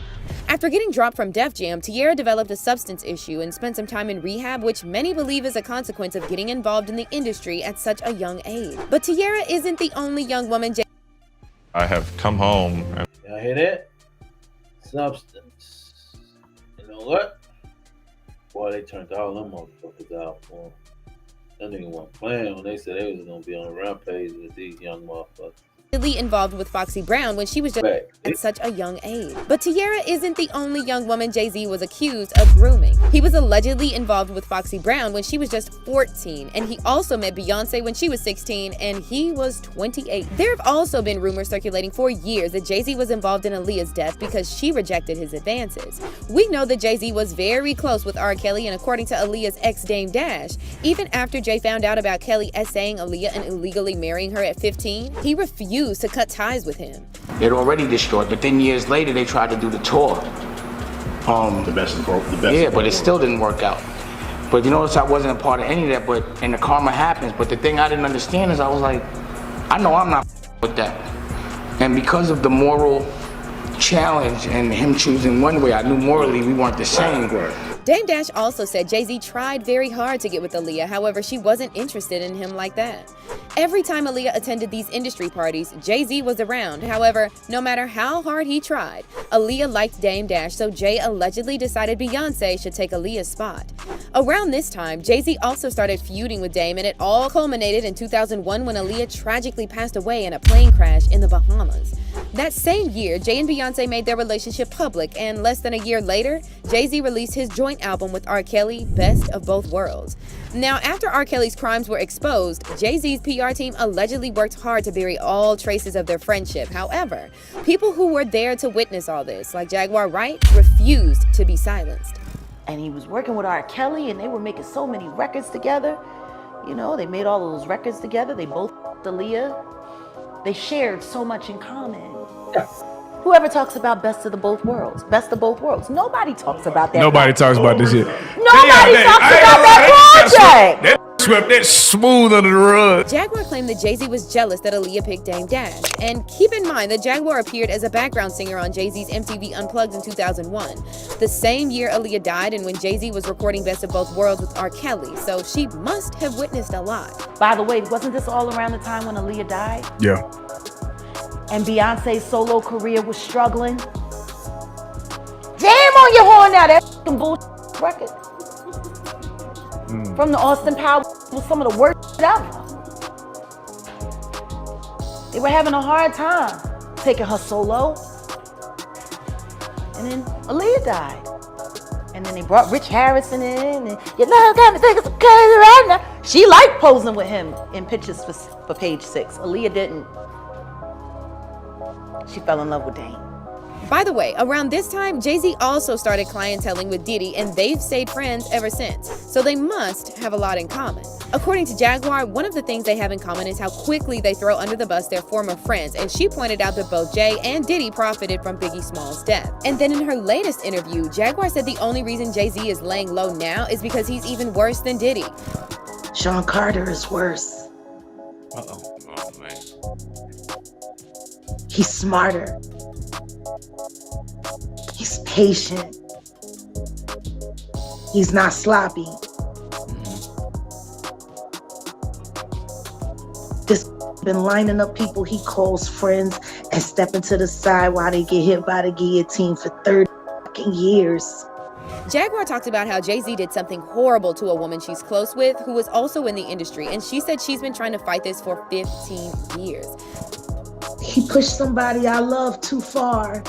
After getting dropped from Def Jam, Tierra developed a substance issue and spent some time in rehab, which many believe is a consequence of getting involved in the industry at such a young age. But Tierra isn't the only young woman I have come home and Y'all hear that? Substance. You know what? Boy, they turned all them motherfuckers out for them. That nigga wasn't playing when they said they was gonna be on a rampage with these young motherfuckers. involved with Foxy Brown when she was just at such a young age. But Tierra isn't the only young woman Jay-Z was accused of grooming. He was allegedly involved with Foxy Brown when she was just 14, and he also met Beyonce when she was 16 and he was 28. There have also been rumors circulating for years that Jay-Z was involved in Aaliyah's death because she rejected his advances. We know that Jay-Z was very close with R. Kelly, and according to Aaliyah's ex Dame Dash, even after Jay found out about Kelly essaying Aaliyah and illegally marrying her at 15, he refused to cut ties with him. They'd already destroyed, but then years later they tried to do the tour. The best. Yeah, but it still didn't work out. But you notice I wasn't a part of any of that, and the karma happens. But the thing I didn't understand is I was like, I know I'm not with that. And because of the moral challenge and him choosing one way, I knew morally we weren't the same. Dame Dash also said Jay-Z tried very hard to get with Aaliyah, however, she wasn't interested in him like that. Every time Aaliyah attended these industry parties, Jay-Z was around. However, no matter how hard he tried, Aaliyah liked Dame Dash, so Jay allegedly decided Beyonce should take Aaliyah's spot. Around this time, Jay-Z also started feuding with Dame, and it all culminated in 2001 when Aaliyah tragically passed away in a plane crash in the Bahamas. That same year, Jay and Beyonce made their relationship public, and less than a year later, Jay-Z released his joint album with R. Kelly, Best of Both Worlds. Now, after R. Kelly's crimes were exposed, Jay-Z's PR team allegedly worked hard to bury all traces of their friendship. However, people who were there to witness all this, like Jaguar Wright, refused to be silenced. And he was working with R. Kelly, and they were making so many records together. You know, they made all of those records together. They both Aaliyah. They shared so much in common. Whoever talks about best of the both worlds, best of both worlds. Nobody talks about that. Nobody talks about this shit. Nobody talks about that project. That swept that smooth under the rug. Jaguar claimed that Jay-Z was jealous that Aaliyah picked Dame Dash. And keep in mind that Jaguar appeared as a background singer on Jay-Z's MTV Unplugged in 2001. The same year Aaliyah died and when Jay-Z was recording Best of Both Worlds with R. Kelly, so she must have witnessed a lot. By the way, wasn't this all around the time when Aaliyah died? Yeah. And Beyonce's solo career was struggling? Damn on your horn now, that fucking bullshit record. From the Austin Powers was some of the worst ever. They were having a hard time taking her solo. And then Aaliyah died. And then they brought Rich Harrison in, and you know, kind of think it's crazy right now. She liked posing with him in pictures for Page 6. Aaliyah didn't. She fell in love with Dame. By the way, around this time, Jay-Z also started clienteling with Diddy, and they've stayed friends ever since, so they must have a lot in common. According to Jaguar, one of the things they have in common is how quickly they throw under the bus their former friends, and she pointed out that both Jay and Diddy profited from Biggie Smalls' death. And then in her latest interview, Jaguar said the only reason Jay-Z is laying low now is because he's even worse than Diddy. Sean Carter is worse. Uh-oh. Oh, man. He's smarter. He's patient. He's not sloppy. This been lining up people he calls friends and stepping to the side while they get hit by the guillotine for 30 fucking years. Jaguar talked about how Jay-Z did something horrible to a woman she's close with who was also in the industry, and she said she's been trying to fight this for 15 years. He pushed somebody I love too far.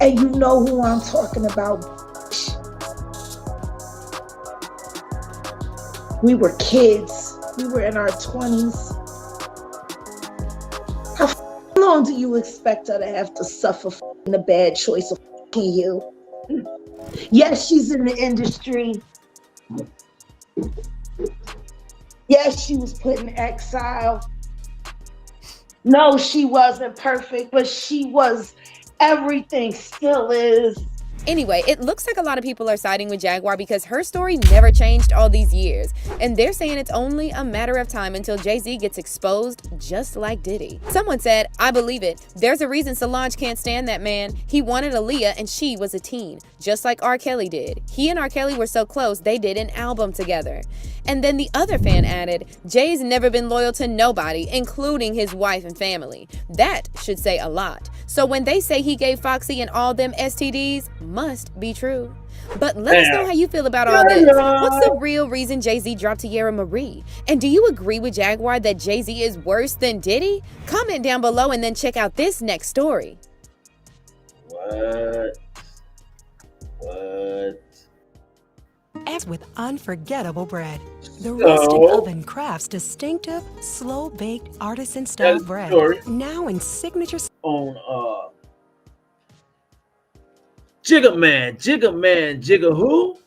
And you know who I'm talking about. We were kids. We were in our 20s. How long do you expect her to have to suffer the bad choice of you? Yes, she's in the industry. Yes, she was put in exile. No, she wasn't perfect, but she was. Everything still is. Anyway, it looks like a lot of people are siding with Jaguar because her story never changed all these years. And they're saying it's only a matter of time until Jay-Z gets exposed just like Diddy. Someone said, I believe it. There's a reason Solange can't stand that man. He wanted Aaliyah and she was a teen, just like R. Kelly did. He and R. Kelly were so close, they did an album together. And then the other fan added, Jay's never been loyal to nobody, including his wife and family. That should say a lot. So when they say he gave Foxy and all them STDs, must be true. But let us know how you feel about all this. What's the real reason Jay-Z dropped Tierra Marie? And do you agree with Jaguar that Jay-Z is worse than Diddy? Comment down below and then check out this next story. What? As with unforgettable bread, the rustic oven crafts distinctive, slow-baked, artisan-style bread. Now in signature On Jigga Man, Jigga who?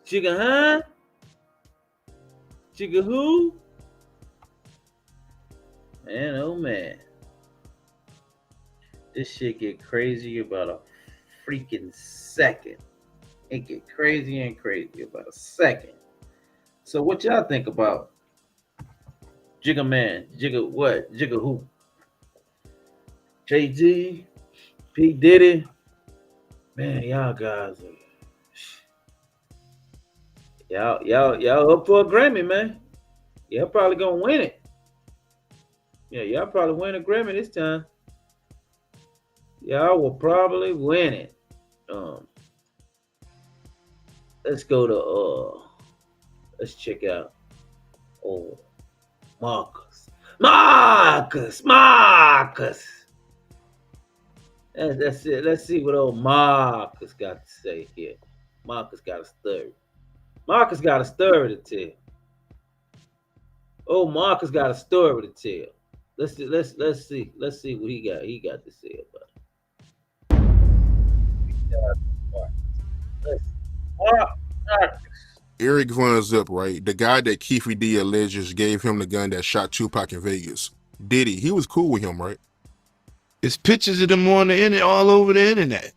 Jigga huh? Jigga who? Man, oh man. This shit get crazy about a freaking second. It get crazy and crazy about a second. So what y'all think about Jigga Man? Jigga what? Jigga who? Jay-Z? P. Diddy? Man, y'all guys are y'all up for a Grammy, man. Y'all probably gonna win it. Yeah, y'all probably win a Grammy this time. Y'all will probably win it. Let's go to let's check out Marcus. That's it. Let's see what old Marcus got to say here. Marcus got a story. Marcus got a story to tell. Oh, Marcus got a story to tell. Let's see what he got to say about it. Eric runs up, right? The guy that Keefe D alleges gave him the gun that shot Tupac in Vegas. Diddy, he was cool with him, right? It's pictures of them on the internet, all over the internet.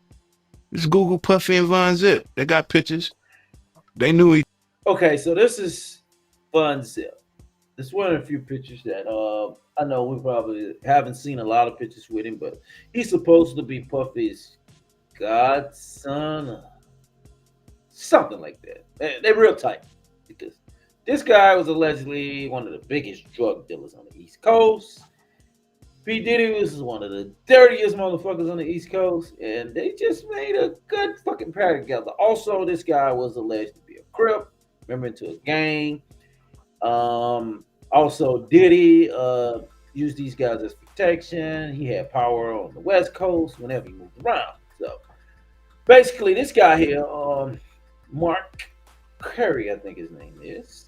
It's Google Puffy and Von Zip. They got pictures. They knew he. Okay, so this is Von Zip. This is one of the few pictures that I know we probably haven't seen a lot of pictures with him, but he's supposed to be Puffy's godson or something like that. They're real tight because this guy was allegedly one of the biggest drug dealers on the East Coast. P. Diddy was one of the dirtiest motherfuckers on the East Coast, and they just made a good fucking pair together. Also, this guy was alleged to be a Crip, member into a gang. Also, Diddy used these guys as protection. He had power on the West Coast whenever he moved around. So, basically, this guy here, Mark Curry, I think his name is.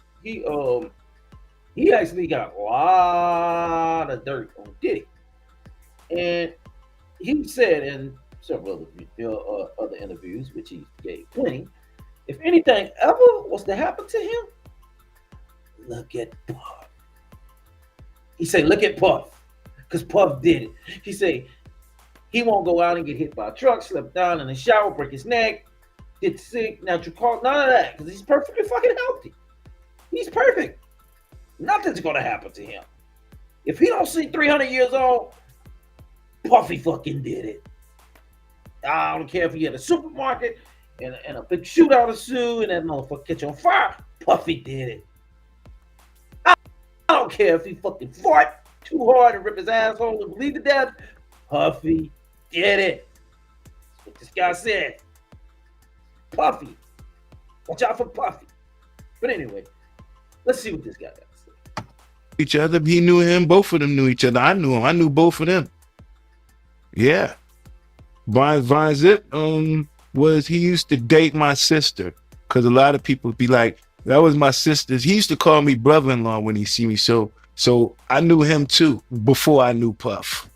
He actually got a lot of dirt on Diddy. And he said in several other interviews, which he gave plenty, if anything ever was to happen to him, look at Puff. He said, look at Puff, because Puff did it. He said, he won't go out and get hit by a truck, slip down in the shower, break his neck, get sick, natural cause, none of that, because he's perfectly fucking healthy. He's perfect. Nothing's going to happen to him. If he don't see 300 years old, Puffy fucking did it. I don't care if he had a supermarket and a big shootout ensue and that motherfucker catch on fire. Puffy did it. I don't care if he fucking fought too hard and rip his asshole and bleed to death. Puffy did it. That's what this guy said. Puffy. Watch out for Puffy. But anyway, let's see what this guy got to say. Each other. He knew him. Both of them knew each other. I knew him. I knew both of them. Yeah. Von Zip he used to date my sister, because a lot of people be like, that was my sister's. He used to call me brother-in-law when he see me. So I knew him too before I knew Puff.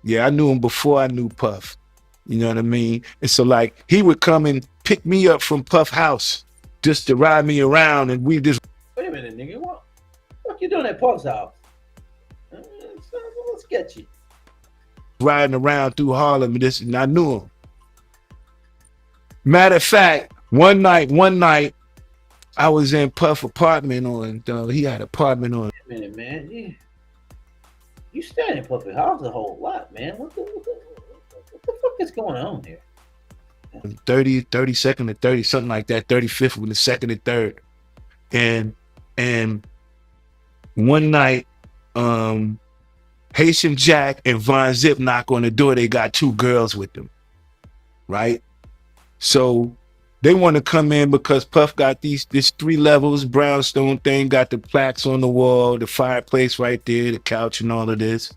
Yeah, I knew him before I knew Puff. You know what I mean? And so like he would come and pick me up from Puff house just to ride me around, and we just. Wait a minute, nigga. What you doing at Puff's house? Let's get you. Riding around through Harlem and I knew him. Matter of fact, one night I was in Puff apartment he had an apartment on. Wait a minute, man. You staying in Puff's house a whole lot, man. What the fuck is going on here? 32nd and 30, something like that, 35th with the 2nd and 3rd. And one night, Haitian Jack and Von Zip knock on the door. They got 2 girls with them, right? So they want to come in because Puff got this 3 levels brownstone thing, got the plaques on the wall, the fireplace right there, the couch and all of this.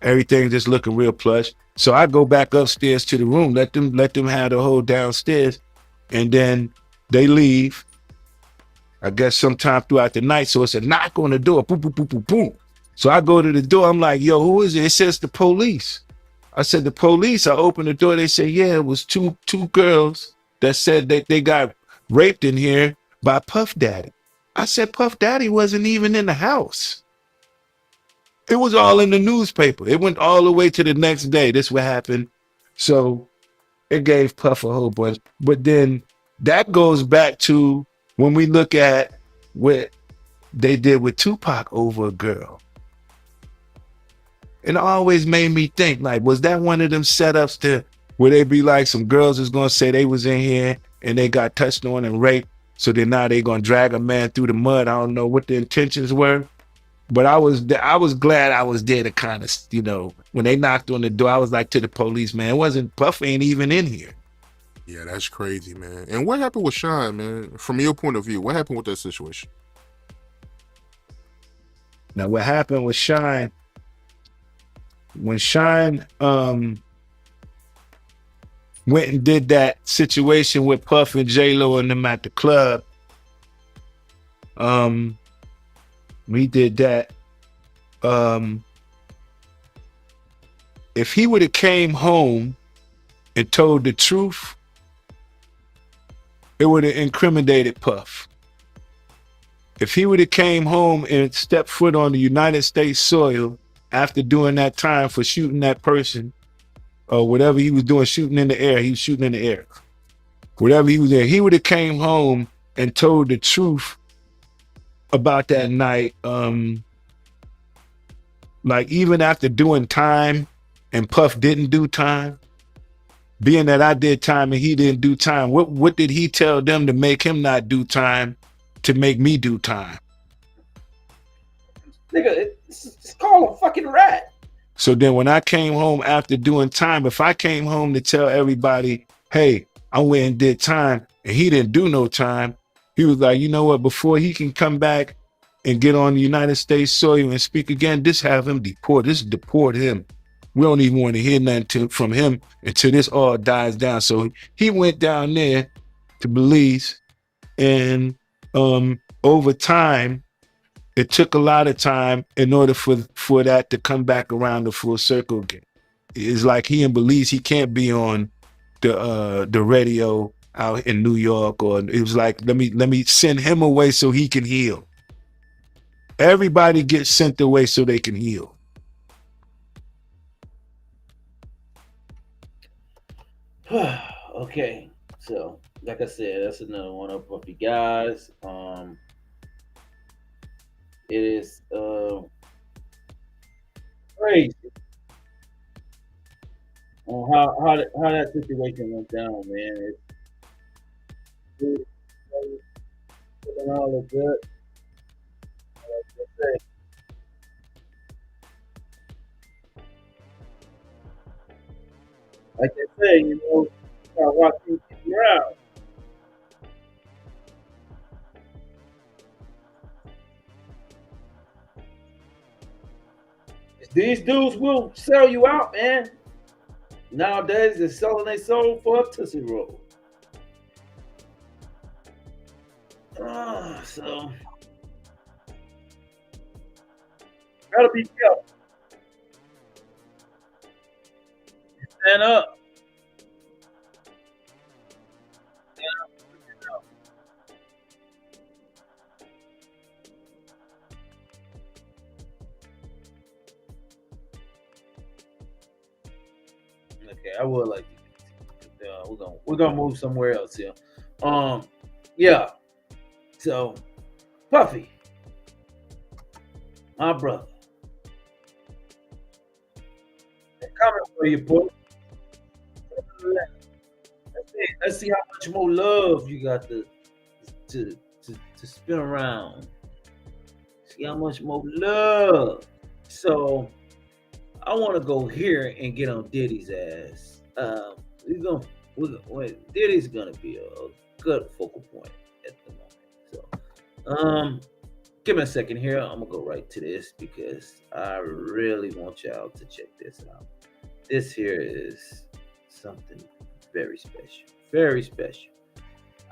Everything just looking real plush. So I go back upstairs to the room, let them have the whole downstairs, and then they leave. I guess sometime throughout the night. So it's a knock on the door, boom, boom, boom, boom, boom. So I go to the door. I'm like, yo, who is it? It says the police. I said, the police. I open the door. They say, yeah, it was two girls that said that they got raped in here by Puff Daddy. I said, Puff Daddy wasn't even in the house. It was all in the newspaper. It went all the way to the next day. This what happened. So it gave Puff a whole bunch. But then that goes back to when we look at what they did with Tupac over a girl. And it always made me think, like, was that one of them setups to where they be like, some girls is gonna say they was in here and they got touched on and raped, so then now they gonna drag a man through the mud. I don't know what the intentions were, but I was glad I was there to kind of, you know, when they knocked on the door, I was like to the police, man, it wasn't, Puff ain't even in here. Yeah, that's crazy, man. And what happened with Shine, man? From your point of view, what happened with that situation? Now, what happened with Shine, when Shine went and did that situation with Puff and J-Lo and them at the club, we did that. If he would have came home and told the truth, it would have incriminated Puff. If he would have came home and stepped foot on the United States soil after doing that time for shooting that person, or whatever he was doing, shooting in the air, he was shooting in the air. Whatever he was there, he would have came home and told the truth about that night. Like even after doing time and Puff didn't do time, being that I did time and he didn't do time, what did he tell them to make him not do time to make me do time? Nigga, it's called a fucking rat. So then when I came home after doing time, if I came home to tell everybody, hey, I went and did time and he didn't do no time, he was like, you know what, before he can come back and get on the United States soil and speak again, have him deported. This deport him. We don't even want to hear nothing from him until this all dies down. So he went down there to Belize and over time, it took a lot of time in order for that to come back around the full circle again. It's like he believes he can't be on the radio out in New York, or it was like, let me send him away so he can heal. Everybody gets sent away so they can heal. Okay, so like I said, that's another one of Puffy guys. It is crazy on how that situation went down, man. It's all of good. Like I say, you know, gotta watch things around. These dudes will sell you out, man. Nowadays, they're selling their soul for a Tootsie Roll. So gotta be careful. Stand up. Okay, I would like to. We're gonna move somewhere else here. Yeah. So, Puffy, my brother, they're coming for you, boy. Let's see how much more love you got to spin around. See how much more love. So I want to go here and get on Diddy's ass. Diddy's gonna be a good focal point at the moment. So give me a second here. I'm gonna go right to this because I really want y'all to check this out. This here is something very special. Very special.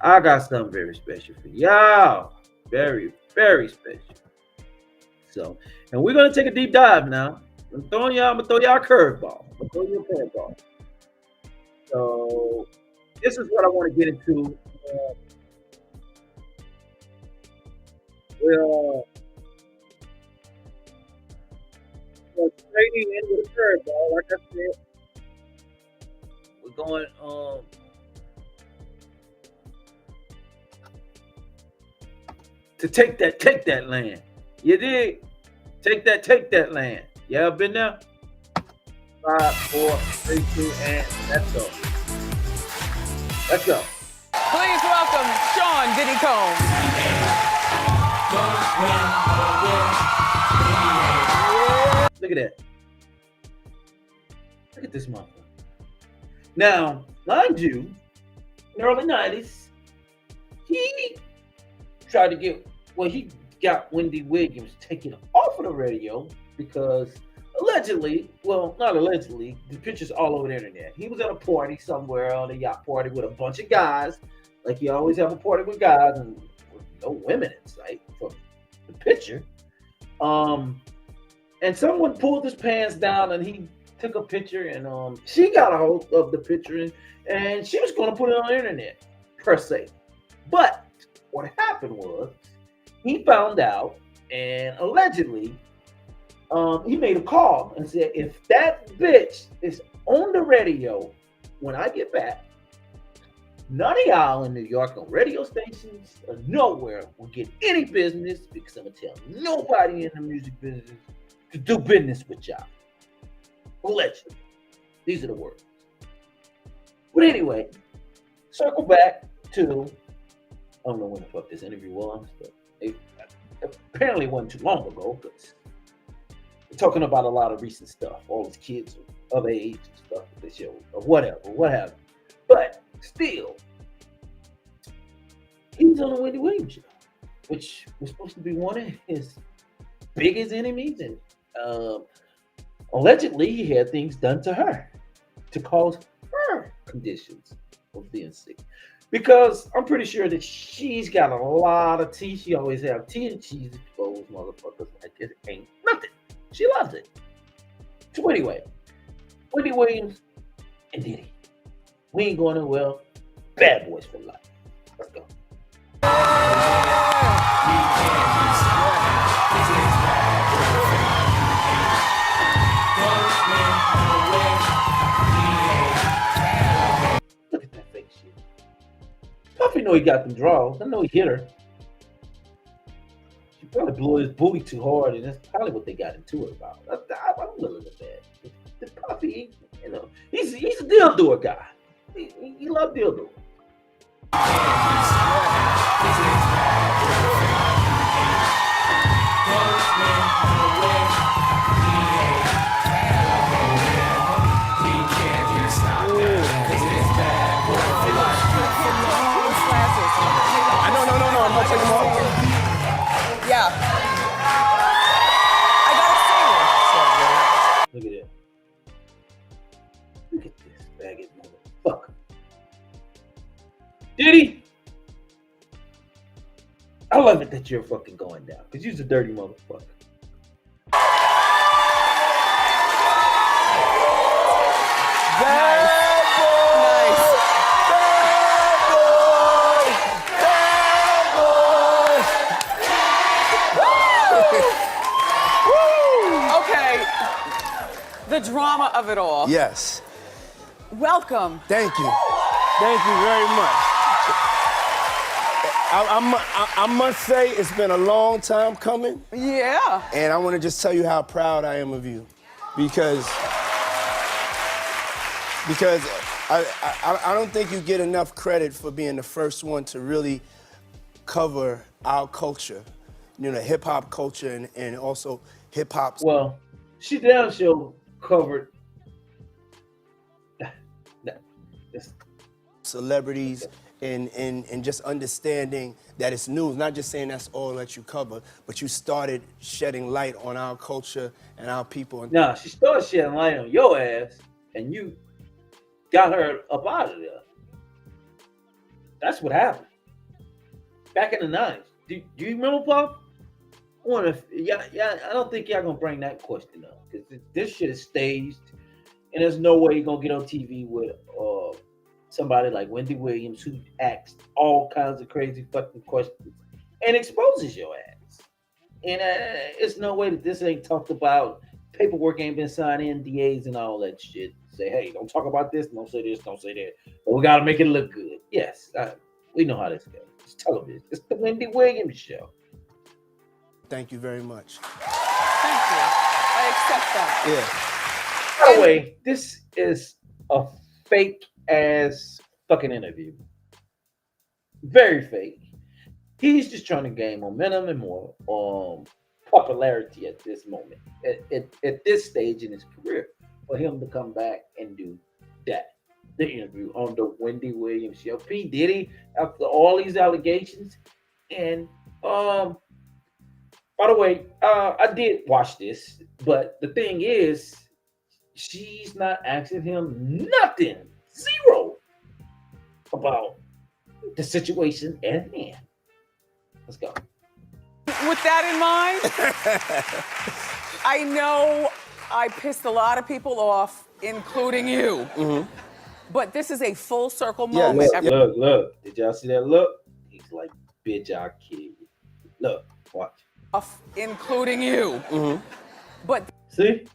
I got something very special for y'all. Very, very special. So, and we're gonna take a deep dive now. I'm gonna throw y'all a curveball. I'm gonna throw you a curveball. So, this is what I want to get into. We're trading in with a curveball. Like I said, we're going to take that land. You did. Take that land. You ever been there? 5, 4, 3, 2, and let's go. Let's go. Please welcome Sean Diddy Combs. Look at that. Look at this motherfucker. Now, mind you, in the early 90s, he tried to he got Wendy Williams taken off of the radio because allegedly, well, not allegedly, the pictures all over the internet. He was at a party somewhere, on a yacht party with a bunch of guys, like you always have a party with guys, and no women in sight from the picture. And someone pulled his pants down, and he took a picture, and she got a hold of the picture, and she was going to put it on the internet, per se. But what happened was, he found out, and allegedly, he made a call and said, if that bitch is on the radio when I get back, none of y'all in New York on radio stations or nowhere will get any business because I'm going to tell nobody in the music business to do business with y'all. Allegedly. These are the words. But anyway, circle back to, I don't know when the fuck this interview was, but it apparently wasn't too long ago, because we're talking about a lot of recent stuff, all these kids of age and stuff that they show, or whatever, what have you. But still, he was on the Wendy Williams show, which was supposed to be one of his biggest enemies, and allegedly he had things done to her to cause her conditions of being sick. Because I'm pretty sure that she's got a lot of tea. She always have tea, and she's exposed motherfuckers like it ain't nothing. She loves it. So anyway, Wendy Williams and Diddy. We ain't going nowhere. Bad boys for life. Let's go. Look at that fake shit. Puffy know he got them draws. I know he hit her. She probably blew his booty too hard, and that's probably what they got into it about. I'm willing to bet. The Puffy, you know, he's a deal doer guy. He loves deal doing. No, I'm not taking them off. Yeah. I gotta Look at that. Look at this faggot motherfucker. Diddy, I love it that you're fucking going down, because you're a dirty motherfucker. the drama of it all. Yes. Welcome. Thank you. Thank you very much. I must say it's been a long time coming. Yeah. And I want to just tell you how proud I am of you, because I don't think you get enough credit for being the first one to really cover our culture, you know, hip hop culture and also hip hop. Well, she damn sure covered celebrities and just understanding that it's news, not just saying that's all that you cover, but you started shedding light on our culture and our people. Nah, she started shedding light on your ass, and you got her up out of there. That's what happened. Back in the 90s. Do you remember, Pop? I don't think y'all gonna bring that question up, because this shit is staged, and there's no way you're gonna get on TV with somebody like Wendy Williams, who asks all kinds of crazy fucking questions and exposes your ass. And it's no way that this ain't talked about. Paperwork ain't been signed, NDAs and all that shit. Say, hey, don't talk about this, don't say this, don't say that. But we gotta make it look good. Yes, we know how this goes. It's television. It's the Wendy Williams show. Thank you very much. Thank you. I accept that. Yeah. By the way, this is a fake ass fucking interview. Very fake. He's just trying to gain momentum and more popularity at this moment, at this stage in his career, for him to come back and do that. The interview on the Wendy Williams show. P. Diddy, after all these allegations. And by the way, I did watch this, but the thing is, she's not asking him nothing, zero, about the situation at hand. Let's go. With that in mind, I know I pissed a lot of people off, including you. Mm-hmm. But this is a full circle moment. Look. Did y'all see that look? He's like, bitch, I'll kill you. Look, watch. Including you. Mm-hmm. But see?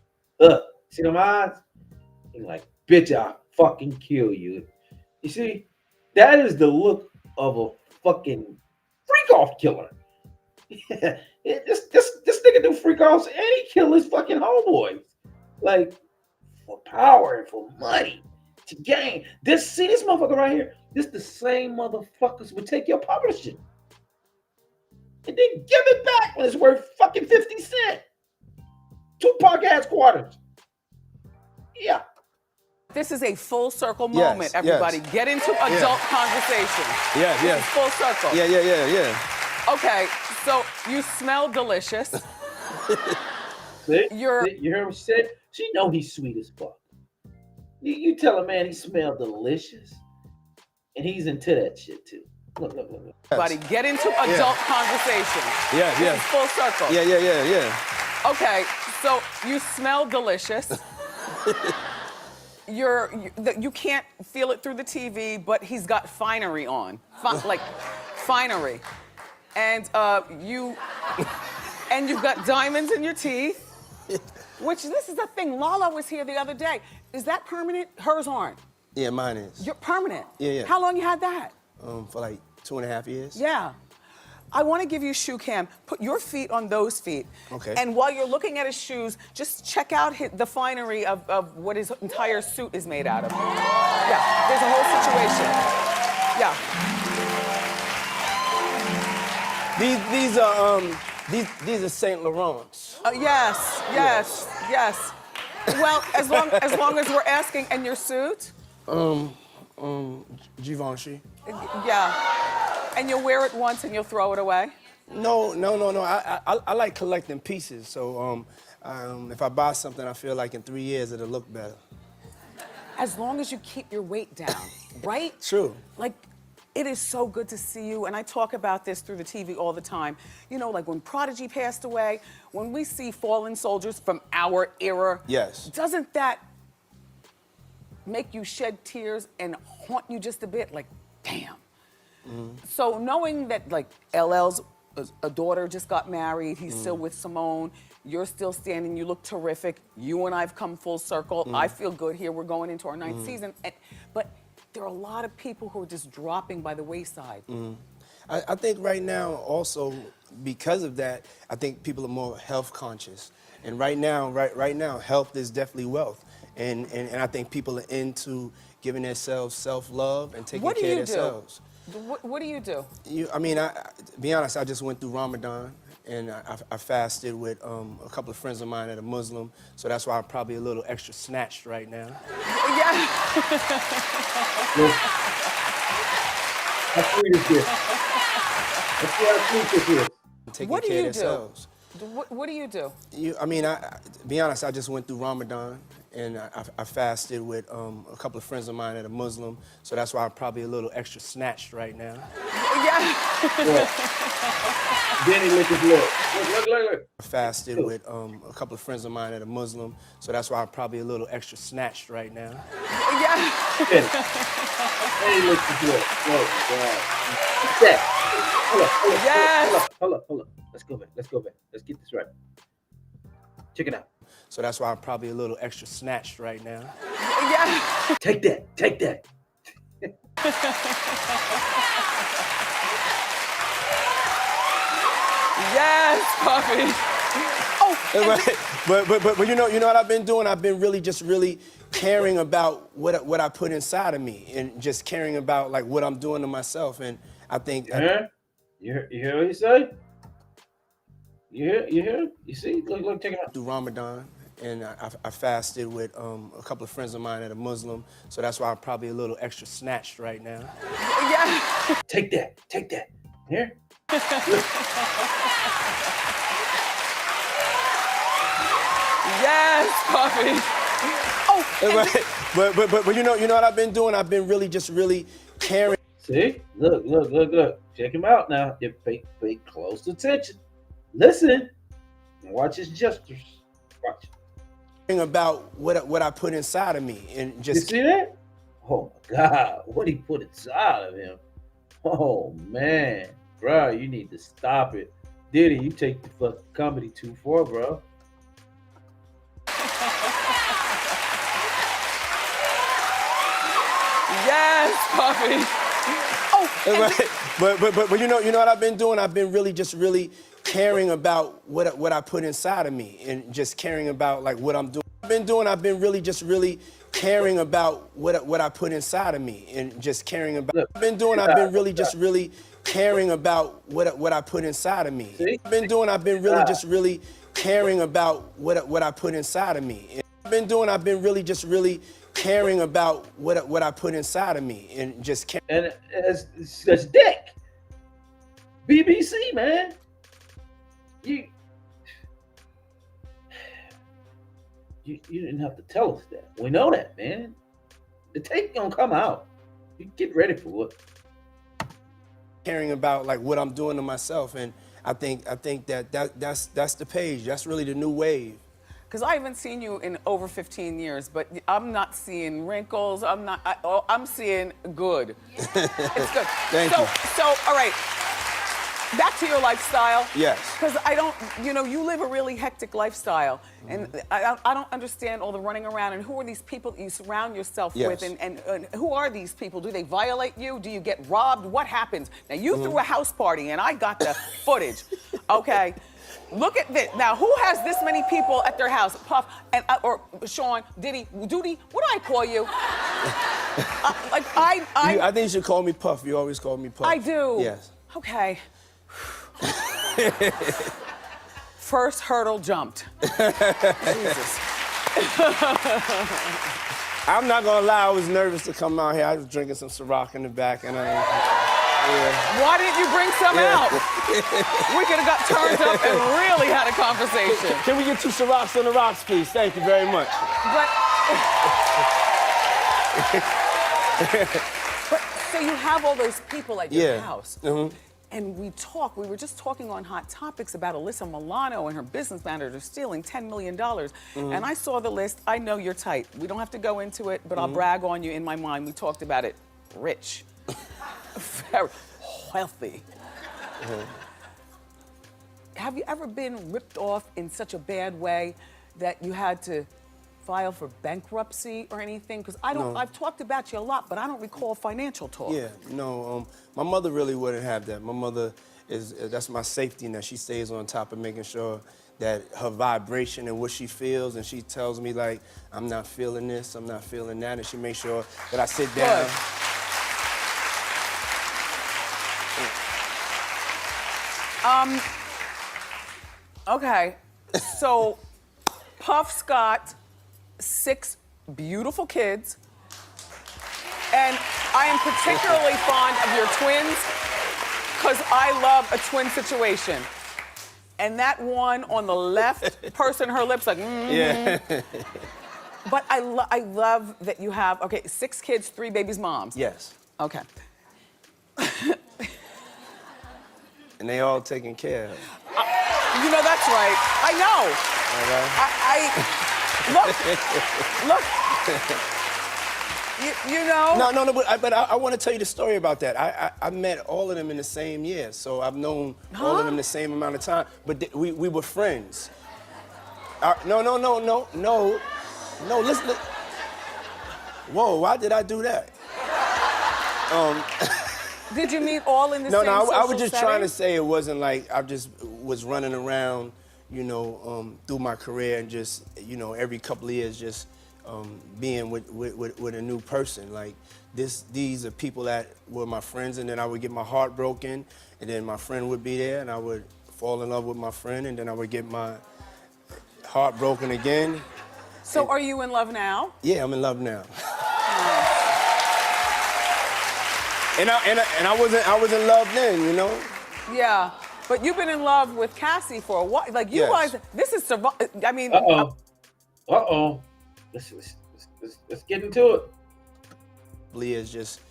Look, see them eyes? He's like, bitch, I'll fucking kill you. You see? That is the look of a fucking freak-off killer. This nigga do freak-offs and he kill his fucking homeboys. Like, for power and for money. To gain. This motherfucker right here, this the same motherfuckers would take your publishing and then give it back when it's worth fucking 50 cents. Tupac ass quarters. Yeah. this is a full circle moment, everybody. Yes. Get into adult conversation. Yeah. Full circle. Yeah. Okay, so you smell delicious. See? You heard what she said? She know he's sweet as fuck. You tell a man he smelled delicious. And he's into that shit too. Look. Buddy, get into adult conversation. Yeah, This yeah. is full circle. Yeah. Okay, so you smell delicious. You can't feel it through the TV, but he's got finery on, like finery, and you've got diamonds in your teeth. Which this is the thing. Lala was here the other day. Is that permanent? Hers aren't. Yeah, mine is. You're permanent. Yeah. How long you had that? For like 2.5 years. Yeah. I want to give you a shoe cam. Put your feet on those feet. Okay. And while you're looking at his shoes, just check out the finery of what his entire suit is made out of. Yeah, there's a whole situation. Yeah. These are Saint Laurents. Yes. Well, as long as we're asking, and your suit? Givenchy. Yeah. And you'll wear it once and you'll throw it away? No. I like collecting pieces. So if I buy something, I feel like in 3 years it'll look better. As long as you keep your weight down, right? True. Like, it is so good to see you, and I talk about this through the TV all the time. You know, like when Prodigy passed away, when we see fallen soldiers from our era, yes, doesn't that make you shed tears and haunt you just a bit? Like, damn. Mm-hmm. So knowing that, like, LL's a daughter just got married, he's still with Simone, you're still standing, you look terrific, you and I've come full circle, I feel good here, we're going into our ninth season, but there are a lot of people who are just dropping by the wayside. I think right now also, because of that, I think people are more health conscious. And right now, health is definitely wealth. And I think people are into giving themselves self-love and taking care of themselves. What do you do? To be honest, I just went through Ramadan, and I fasted with a couple of friends of mine that are Muslim, so that's why I'm probably a little extra snatched right now. Yeah. How sweet is this? Let's see how sweet this is. Taking care of themselves. What do you do? To be honest, I just went through Ramadan, and I fasted with a couple of friends of mine that are Muslim, so that's why I'm probably a little extra snatched right now. Yeah. Benny lick his lip. Look. I fasted with a couple of friends of mine that are Muslim, so that's why I'm probably a little extra snatched right now. Yeah. Benny lick his lip. Oh, God. What's that? Hold up. Let's go back. Let's get this right. Check it out. So that's why I'm probably a little extra snatched right now. Yeah. Take that. Yes, puppy. But you know what I've been doing? I've been really caring about what I put inside of me, and just caring about like what I'm doing to myself. And I think you hear what he say? You hear? You see? Look, check it out. Through Ramadan, and I fasted with a couple of friends of mine that are Muslim, so that's why I'm probably a little extra snatched right now. Yeah. Take that. Here. Yes, puppy. But you know what I've been doing? I've been really caring. See? Look. Check him out now. You pay close attention. Listen. And watch his gestures. Watch. About what I put inside of me, and just. You see that? Oh my God! What he put inside of him? Oh man, bro, you need to stop it. Diddy, you take the fucking comedy too far, bro. Yes, puppy. But you know what I've been doing? I've been really caring about what I put inside of me, and just caring about like what I'm doing. I've been really caring about what I put inside of me, and just caring about. I've been really caring about what I put inside of me. I've been really caring about what I put inside of me. I've been really caring about what I put inside of me, and just and it's dick. BBC, man. You didn't have to tell us that. We know that, man. The tape gonna come out. Get ready for it. Caring about like what I'm doing to myself, and I think that's the page. That's really the new wave. Because I haven't seen you in over 15 years, but I'm not seeing wrinkles. I'm seeing good. It's good. Thank you. So, all right. Back to your lifestyle. Yes. Because I don't, you live a really hectic lifestyle. And I don't understand all the running around. And who are these people that you surround yourself with? And who are these people? Do they violate you? Do you get robbed? What happens? Now, you threw a house party, and I got the footage. Okay. Look at this. Now, who has this many people at their house? Puff, and or Sean, Diddy, Doody, what do I call you? I think you should call me Puff. You always call me Puff. I do. Yes. Okay. First hurdle jumped. Jesus. I'm not gonna lie, I was nervous to come out here. I was drinking some Ciroc in the back, and Why didn't you bring some out? We could have got turned up and really had a conversation. Can we get 2 Cirocs on the rocks, please? Thank you very much. But so you have all those people at your house. Mm-hmm. And we were just talking on Hot Topics about Alyssa Milano and her business manager stealing $10 million. And I saw the list. I know you're tight. We don't have to go into it, but I'll brag on you in my mind. We talked about it. Rich. Very wealthy. Have you ever been ripped off in such a bad way that you had to file for bankruptcy or anything? Because I've talked about you a lot, but I don't recall financial talk. Yeah, no, my mother really wouldn't have that. My mother that's my safety net. She stays on top of making sure that her vibration and what she feels, and she tells me like, I'm not feeling this, I'm not feeling that, and she makes sure that I sit down. Okay, so Puff's got 6 beautiful kids, and I am particularly fond of your twins because I love a twin situation. And that one on the left, pursing her lips like, Yeah. But I love that you have, 6 kids, 3 babies' moms. Yes. Okay. And they all taken care of. That's right. I know. Look. But I want to tell you the story about that. I met all of them in the same year, so I've known all of them the same amount of time. But we were friends. No. Listen. Whoa, why did I do that? Did you meet all in the same No, I was social just setting? trying to say it wasn't like I just was running around, through my career and just, every couple of years just being with a new person. Like these are people that were my friends, and then I would get my heart broken, and then my friend would be there, and I would fall in love with my friend, and then I would get my heart broken again. So are you in love now? Yeah, I'm in love now. And I was in love then, Yeah, but you've been in love with Cassie for a while. Like you guys, this is I mean. Let's get into it. Leah is just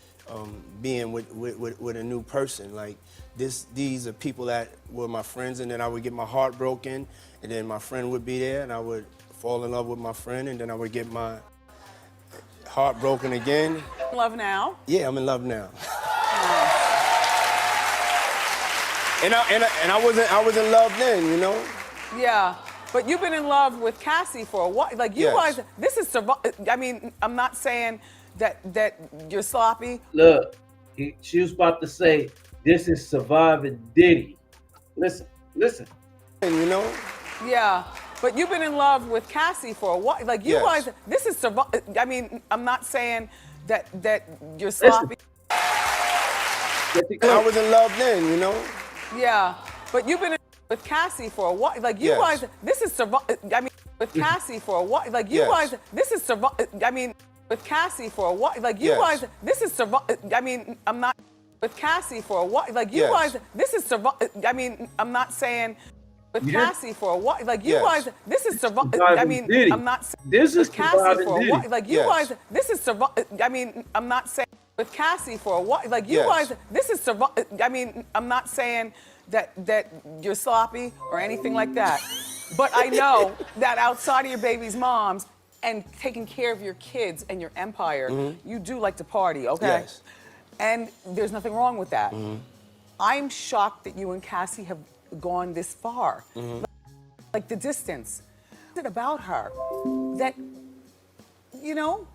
being with a new person. Like these are people that were my friends, and then I would get my heart broken, and then my friend would be there, and I would fall in love with my friend, and then I would get my heart broken again. In love now? Yeah, I'm in love now. And I was in love then, Yeah, but you've been in love with Cassie for a while. Like you guys, this is I mean, I'm not saying that you're sloppy. Look, she was about to say, this is surviving Diddy. Listen. Yeah, but you've been in love with Cassie for a while. Like you guys, this is I mean, I'm not saying that you're sloppy. I was in love then, Yeah, but you've been in love with Cassie for a while. Like you guys, this is I mean, with Cassie for a while. Like you guys, this is I mean, with Cassie for a while. Like you guys, this is I mean, I'm not with Cassie for a while. Like you guys, this is I mean, I'm not saying with You Cassie for a while. Like you Yes. guys, this is survival. I Surviving mean, Diddy. I'm not saying This is with Cassie surviving for a Diddy. while. Like you Yes. guys, this is survival. I mean, I'm not saying with Cassie for a while. Like you Yes. guys, this is survival. I mean, I'm not saying that you're sloppy or anything like that. But I know that outside of your baby's moms and taking care of your kids and your empire, you do like to party, okay? Yes. And there's nothing wrong with that. I'm shocked that you and Cassie have gone this far. Like the distance. What's it about her that, you know?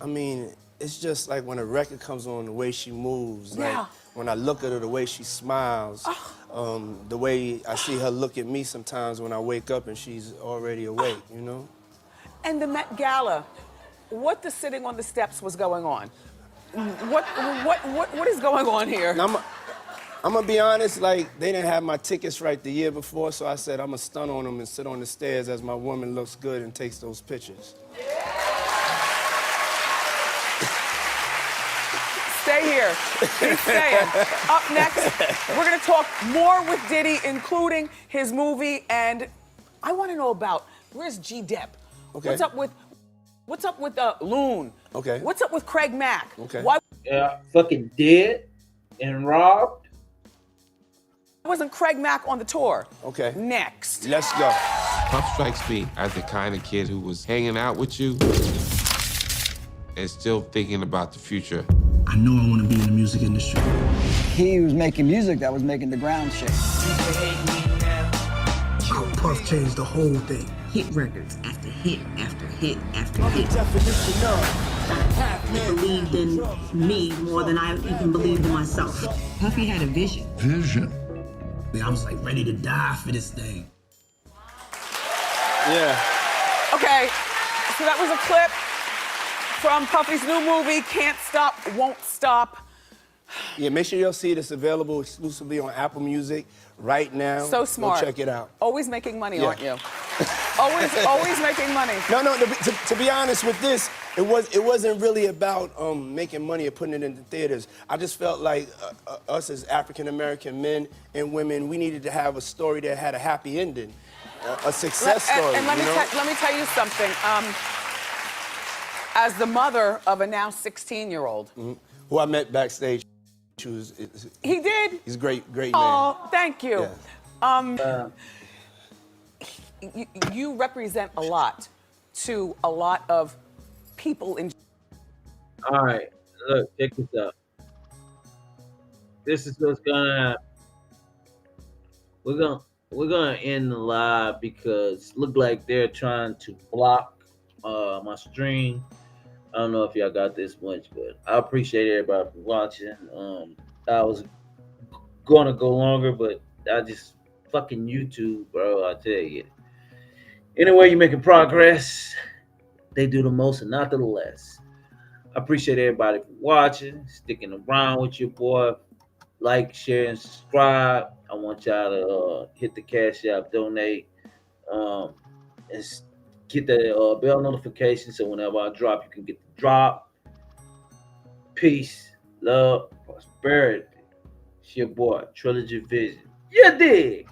I mean, it's just like when a record comes on, the way she moves. Like Yeah. when I look at her, the way she smiles. The way I see her look at me sometimes when I wake up and she's already awake, you know? And the Met Gala, what the sitting on the steps was going on? What is going on here? Now, I'm gonna be honest, like, they didn't have my tickets right the year before, so I said I'm gonna stun on them and sit on the stairs as my woman looks good and takes those pictures. Stay here. He's staying. Up next, we're gonna talk more with Diddy, including his movie, and I wanna know about, where's G-Dep? Okay. What's up with Loon? Okay. What's up with Craig Mack? Okay. Why Fucking dead and robbed. wasn't Craig Mack on the tour? Okay. Next. Let's go. Puff strikes me as the kind of kid who was hanging out with you and still thinking about the future. I know I want to be in the music industry. He was making music that was making the ground shake. How Puff changed the whole thing. Hit records after hit after hit after What's the hit. definition of? He believed in me more than I even believed in myself. Puffy had a vision. Vision. I was like ready to die for this thing. Yeah. Okay, so that was a clip from Puffy's new movie, Can't Stop, Won't Stop. Yeah, make sure you'll see it. It's available exclusively on Apple Music right now. So smart. Go check it out. Always making money, Yeah. aren't you? always making money. No, to be honest with this, it wasn't really about making money or putting it in the theaters. I just felt like us as African-American men and women, we needed to have a story that had a happy ending, a success story. And let me tell you something. As the mother of a now 16-year-old. Who I met backstage. He did? He's a great man. Oh, thank you. Yeah. You represent a lot to a lot of people in. All right, look, check this out. This is what's gonna happen. We're gonna end the live because look like they're trying to block my stream. I don't know if y'all got this much, but I appreciate everybody for watching. I was gonna go longer, but I just fucking YouTube, bro. I tell you. Anyway, you're making progress. They do the most and not the less. I appreciate everybody for watching, sticking around with your boy. Like, share, and subscribe. I want y'all to hit the Cash App, donate, and get the bell notification so whenever I drop, you can get the drop. Peace, love, prosperity. It's your boy, Trilogy Vision. You dig?